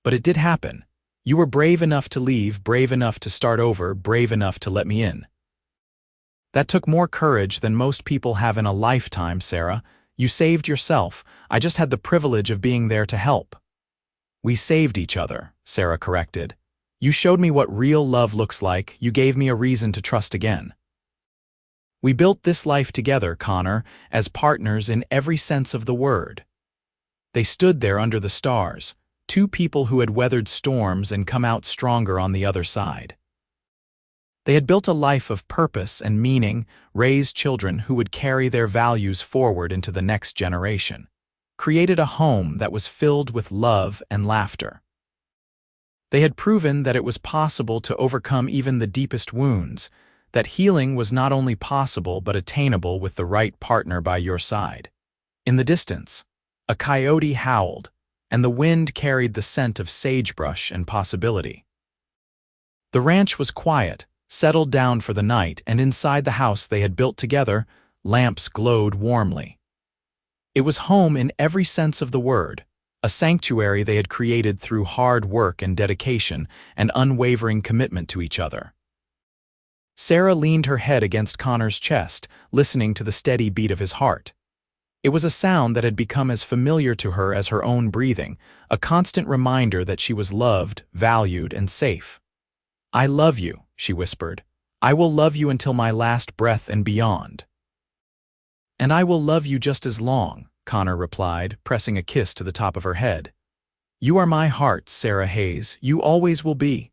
[SPEAKER 1] "But it did happen. You were brave enough to leave, brave enough to start over, brave enough to let me in. That took more courage than most people have in a lifetime, Sarah. You saved yourself. I just had the privilege of being there to help." "We saved each other," Sarah corrected. "You showed me what real love looks like. You gave me a reason to trust again. We built this life together, Connor, as partners in every sense of the word." They stood there under the stars, two people who had weathered storms and come out stronger on the other side. They had built a life of purpose and meaning, raised children who would carry their values forward into the next generation, created a home that was filled with love and laughter. They had proven that it was possible to overcome even the deepest wounds, that healing was not only possible but attainable with the right partner by your side. In the distance, a coyote howled, and the wind carried the scent of sagebrush and possibility. The ranch was quiet, settled down for the night, and inside the house they had built together, lamps glowed warmly. It was home in every sense of the word, a sanctuary they had created through hard work and dedication and unwavering commitment to each other. Sarah leaned her head against Connor's chest, listening to the steady beat of his heart. It was a sound that had become as familiar to her as her own breathing, a constant reminder that she was loved, valued, and safe. "I love you," she whispered. "I will love you until my last breath and beyond." "And I will love you just as long," Connor replied, pressing a kiss to the top of her head. "You are my heart, Sarah Hayes. You always will be."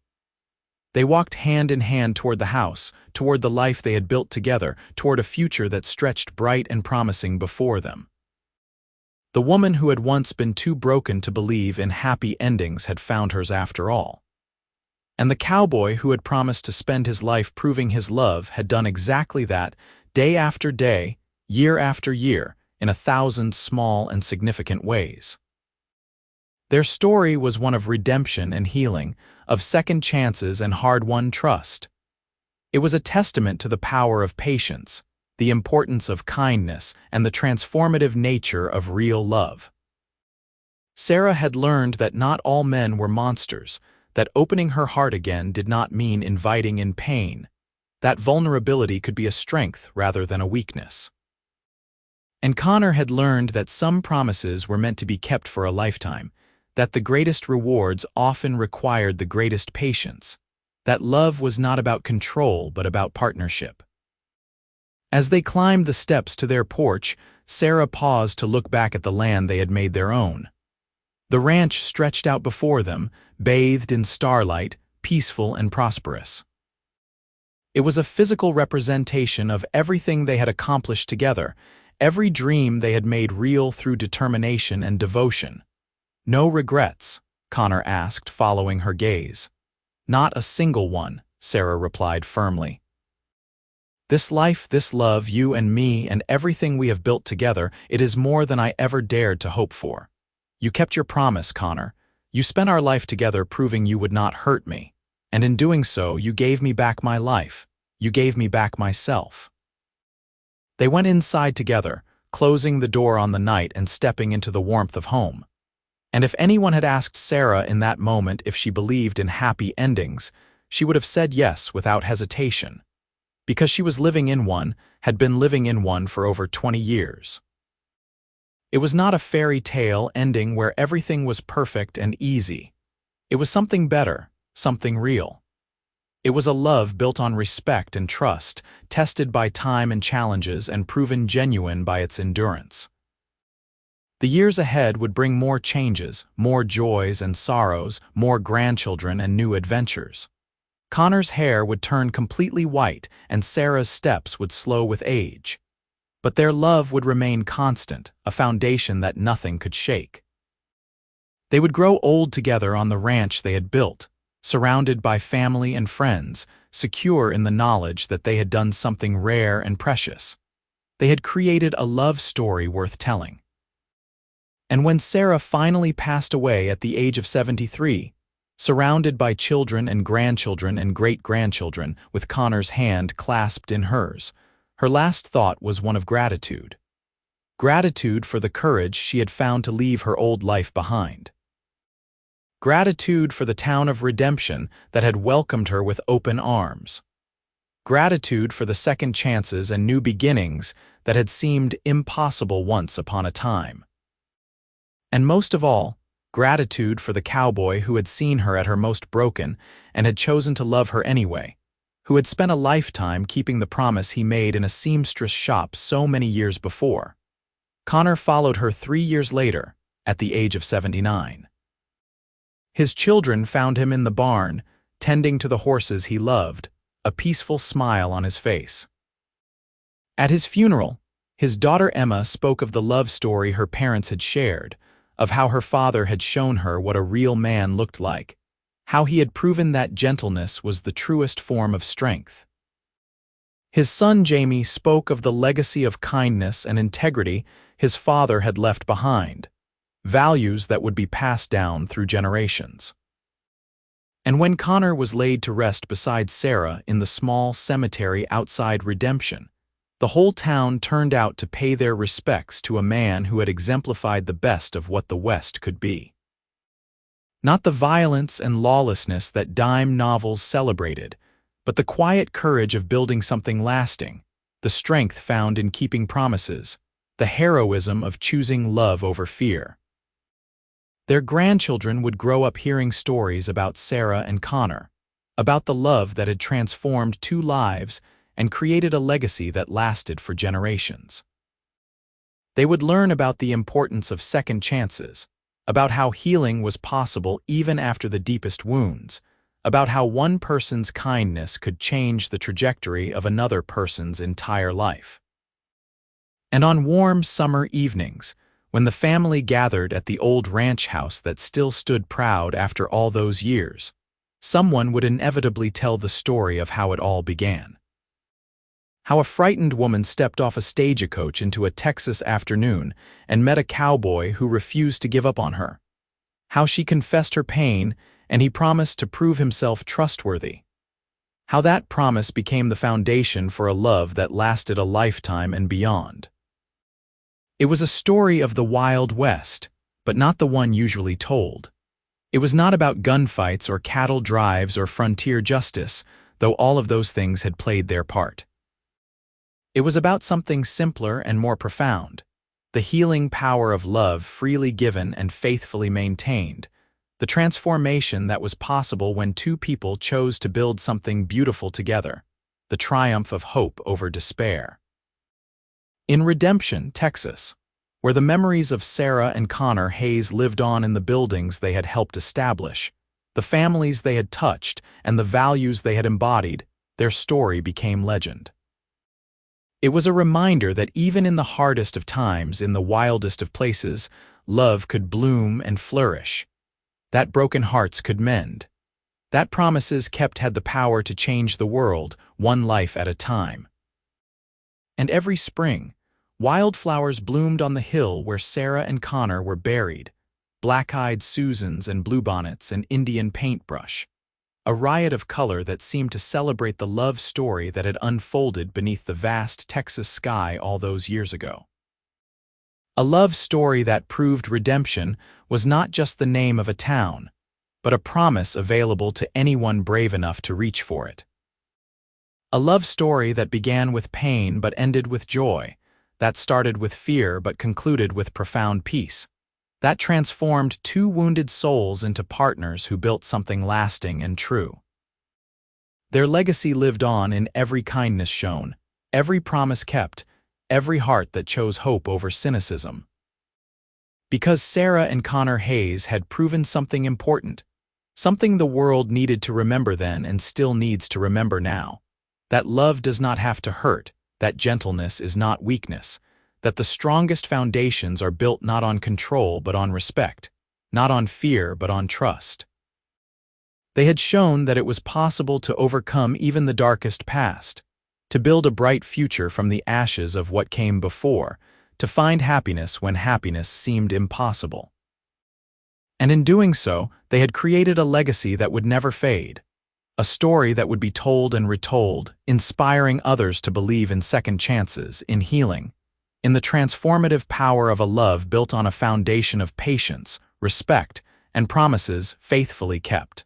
[SPEAKER 1] They walked hand in hand toward the house, toward the life they had built together, toward a future that stretched bright and promising before them. The woman who had once been too broken to believe in happy endings had found hers after all. And the cowboy who had promised to spend his life proving his love had done exactly that, day after day, year after year, in 1,000 small and significant ways. Their story was one of redemption and healing, of second chances and hard-won trust. It was a testament to the power of patience, the importance of kindness, and the transformative nature of real love. Sarah had learned that not all men were monsters, that opening her heart again did not mean inviting in pain, that vulnerability could be a strength rather than a weakness. And Connor had learned that some promises were meant to be kept for a lifetime, that the greatest rewards often required the greatest patience, that love was not about control but about partnership. As they climbed the steps to their porch, Sarah paused to look back at the land they had made their own. The ranch stretched out before them, bathed in starlight, peaceful and prosperous. It was a physical representation of everything they had accomplished together, every dream they had made real through determination and devotion. "No regrets?" Connor asked, following her gaze. "Not a single one," Sarah replied firmly. "This life, this love, you and me, and everything we have built together, it is more than I ever dared to hope for. You kept your promise, Connor. You spent our life together proving you would not hurt me. And in doing so, you gave me back my life. You gave me back myself." They went inside together, closing the door on the night and stepping into the warmth of home. And if anyone had asked Sarah in that moment if she believed in happy endings, she would have said yes without hesitation. Because she was living in one, had been living in one for over 20 years. It was not a fairy tale ending where everything was perfect and easy. It was something better, something real. It was a love built on respect and trust, tested by time and challenges and proven genuine by its endurance. The years ahead would bring more changes, more joys and sorrows, more grandchildren and new adventures. Connor's hair would turn completely white and Sarah's steps would slow with age. But their love would remain constant, a foundation that nothing could shake. They would grow old together on the ranch they had built, surrounded by family and friends, secure in the knowledge that they had done something rare and precious. They had created a love story worth telling. And when Sarah finally passed away at the age of 73, surrounded by children and grandchildren and great-grandchildren, with Connor's hand clasped in hers, her last thought was one of gratitude. Gratitude for the courage she had found to leave her old life behind. Gratitude for the town of redemption that had welcomed her with open arms. Gratitude for the second chances and new beginnings that had seemed impossible once upon a time. And most of all, gratitude for the cowboy who had seen her at her most broken and had chosen to love her anyway, who had spent a lifetime keeping the promise he made in a seamstress shop so many years before. Connor followed her 3 years later, at the age of 79. His children found him in the barn, tending to the horses he loved, a peaceful smile on his face. At his funeral, his daughter Emma spoke of the love story her parents had shared, of how her father had shown her what a real man looked like, how he had proven that gentleness was the truest form of strength. His son Jamie spoke of the legacy of kindness and integrity his father had left behind, values that would be passed down through generations. And when Connor was laid to rest beside Sarah in the small cemetery outside Redemption, the whole town turned out to pay their respects to a man who had exemplified the best of what the West could be. Not the violence and lawlessness that dime novels celebrated, but the quiet courage of building something lasting, the strength found in keeping promises, the heroism of choosing love over fear. Their grandchildren would grow up hearing stories about Sarah and Connor, about the love that had transformed 2 lives and created a legacy that lasted for generations. They would learn about the importance of second chances, about how healing was possible even after the deepest wounds, about how one person's kindness could change the trajectory of another person's entire life. And on warm summer evenings, when the family gathered at the old ranch house that still stood proud after all those years, someone would inevitably tell the story of how it all began. How a frightened woman stepped off a stagecoach into a Texas afternoon and met a cowboy who refused to give up on her. How she confessed her pain and he promised to prove himself trustworthy. How that promise became the foundation for a love that lasted a lifetime and beyond. It was a story of the Wild West, but not the one usually told. It was not about gunfights or cattle drives or frontier justice, though all of those things had played their part. It was about something simpler and more profound, the healing power of love freely given and faithfully maintained, the transformation that was possible when two people chose to build something beautiful together, the triumph of hope over despair. In Redemption, Texas, where the memories of Sarah and Connor Hayes lived on in the buildings they had helped establish, the families they had touched, and the values they had embodied, their story became legend. It was a reminder that even in the hardest of times, in the wildest of places, love could bloom and flourish, that broken hearts could mend, that promises kept had the power to change the world, one life at a time. And every spring, wildflowers bloomed on the hill where Sarah and Connor were buried, black-eyed Susans and bluebonnets and Indian paintbrush, a riot of color that seemed to celebrate the love story that had unfolded beneath the vast Texas sky all those years ago. A love story that proved redemption was not just the name of a town, but a promise available to anyone brave enough to reach for it. A love story that began with pain but ended with joy, that started with fear but concluded with profound peace, that transformed two wounded souls into partners who built something lasting and true. Their legacy lived on in every kindness shown, every promise kept, every heart that chose hope over cynicism. Because Sarah and Connor Hayes had proven something important, something the world needed to remember then and still needs to remember now, that love does not have to hurt, that gentleness is not weakness, that the strongest foundations are built not on control but on respect, not on fear but on trust. They had shown that it was possible to overcome even the darkest past, to build a bright future from the ashes of what came before, to find happiness when happiness seemed impossible. And in doing so, they had created a legacy that would never fade, a story that would be told and retold, inspiring others to believe in second chances, in healing, in the transformative power of a love built on a foundation of patience, respect, and promises faithfully kept.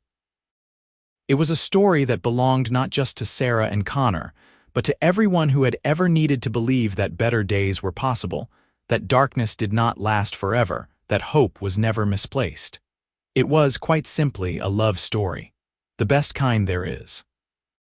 [SPEAKER 1] It was a story that belonged not just to Sarah and Connor, but to everyone who had ever needed to believe that better days were possible, that darkness did not last forever, that hope was never misplaced. It was, quite simply, a love story, the best kind there is.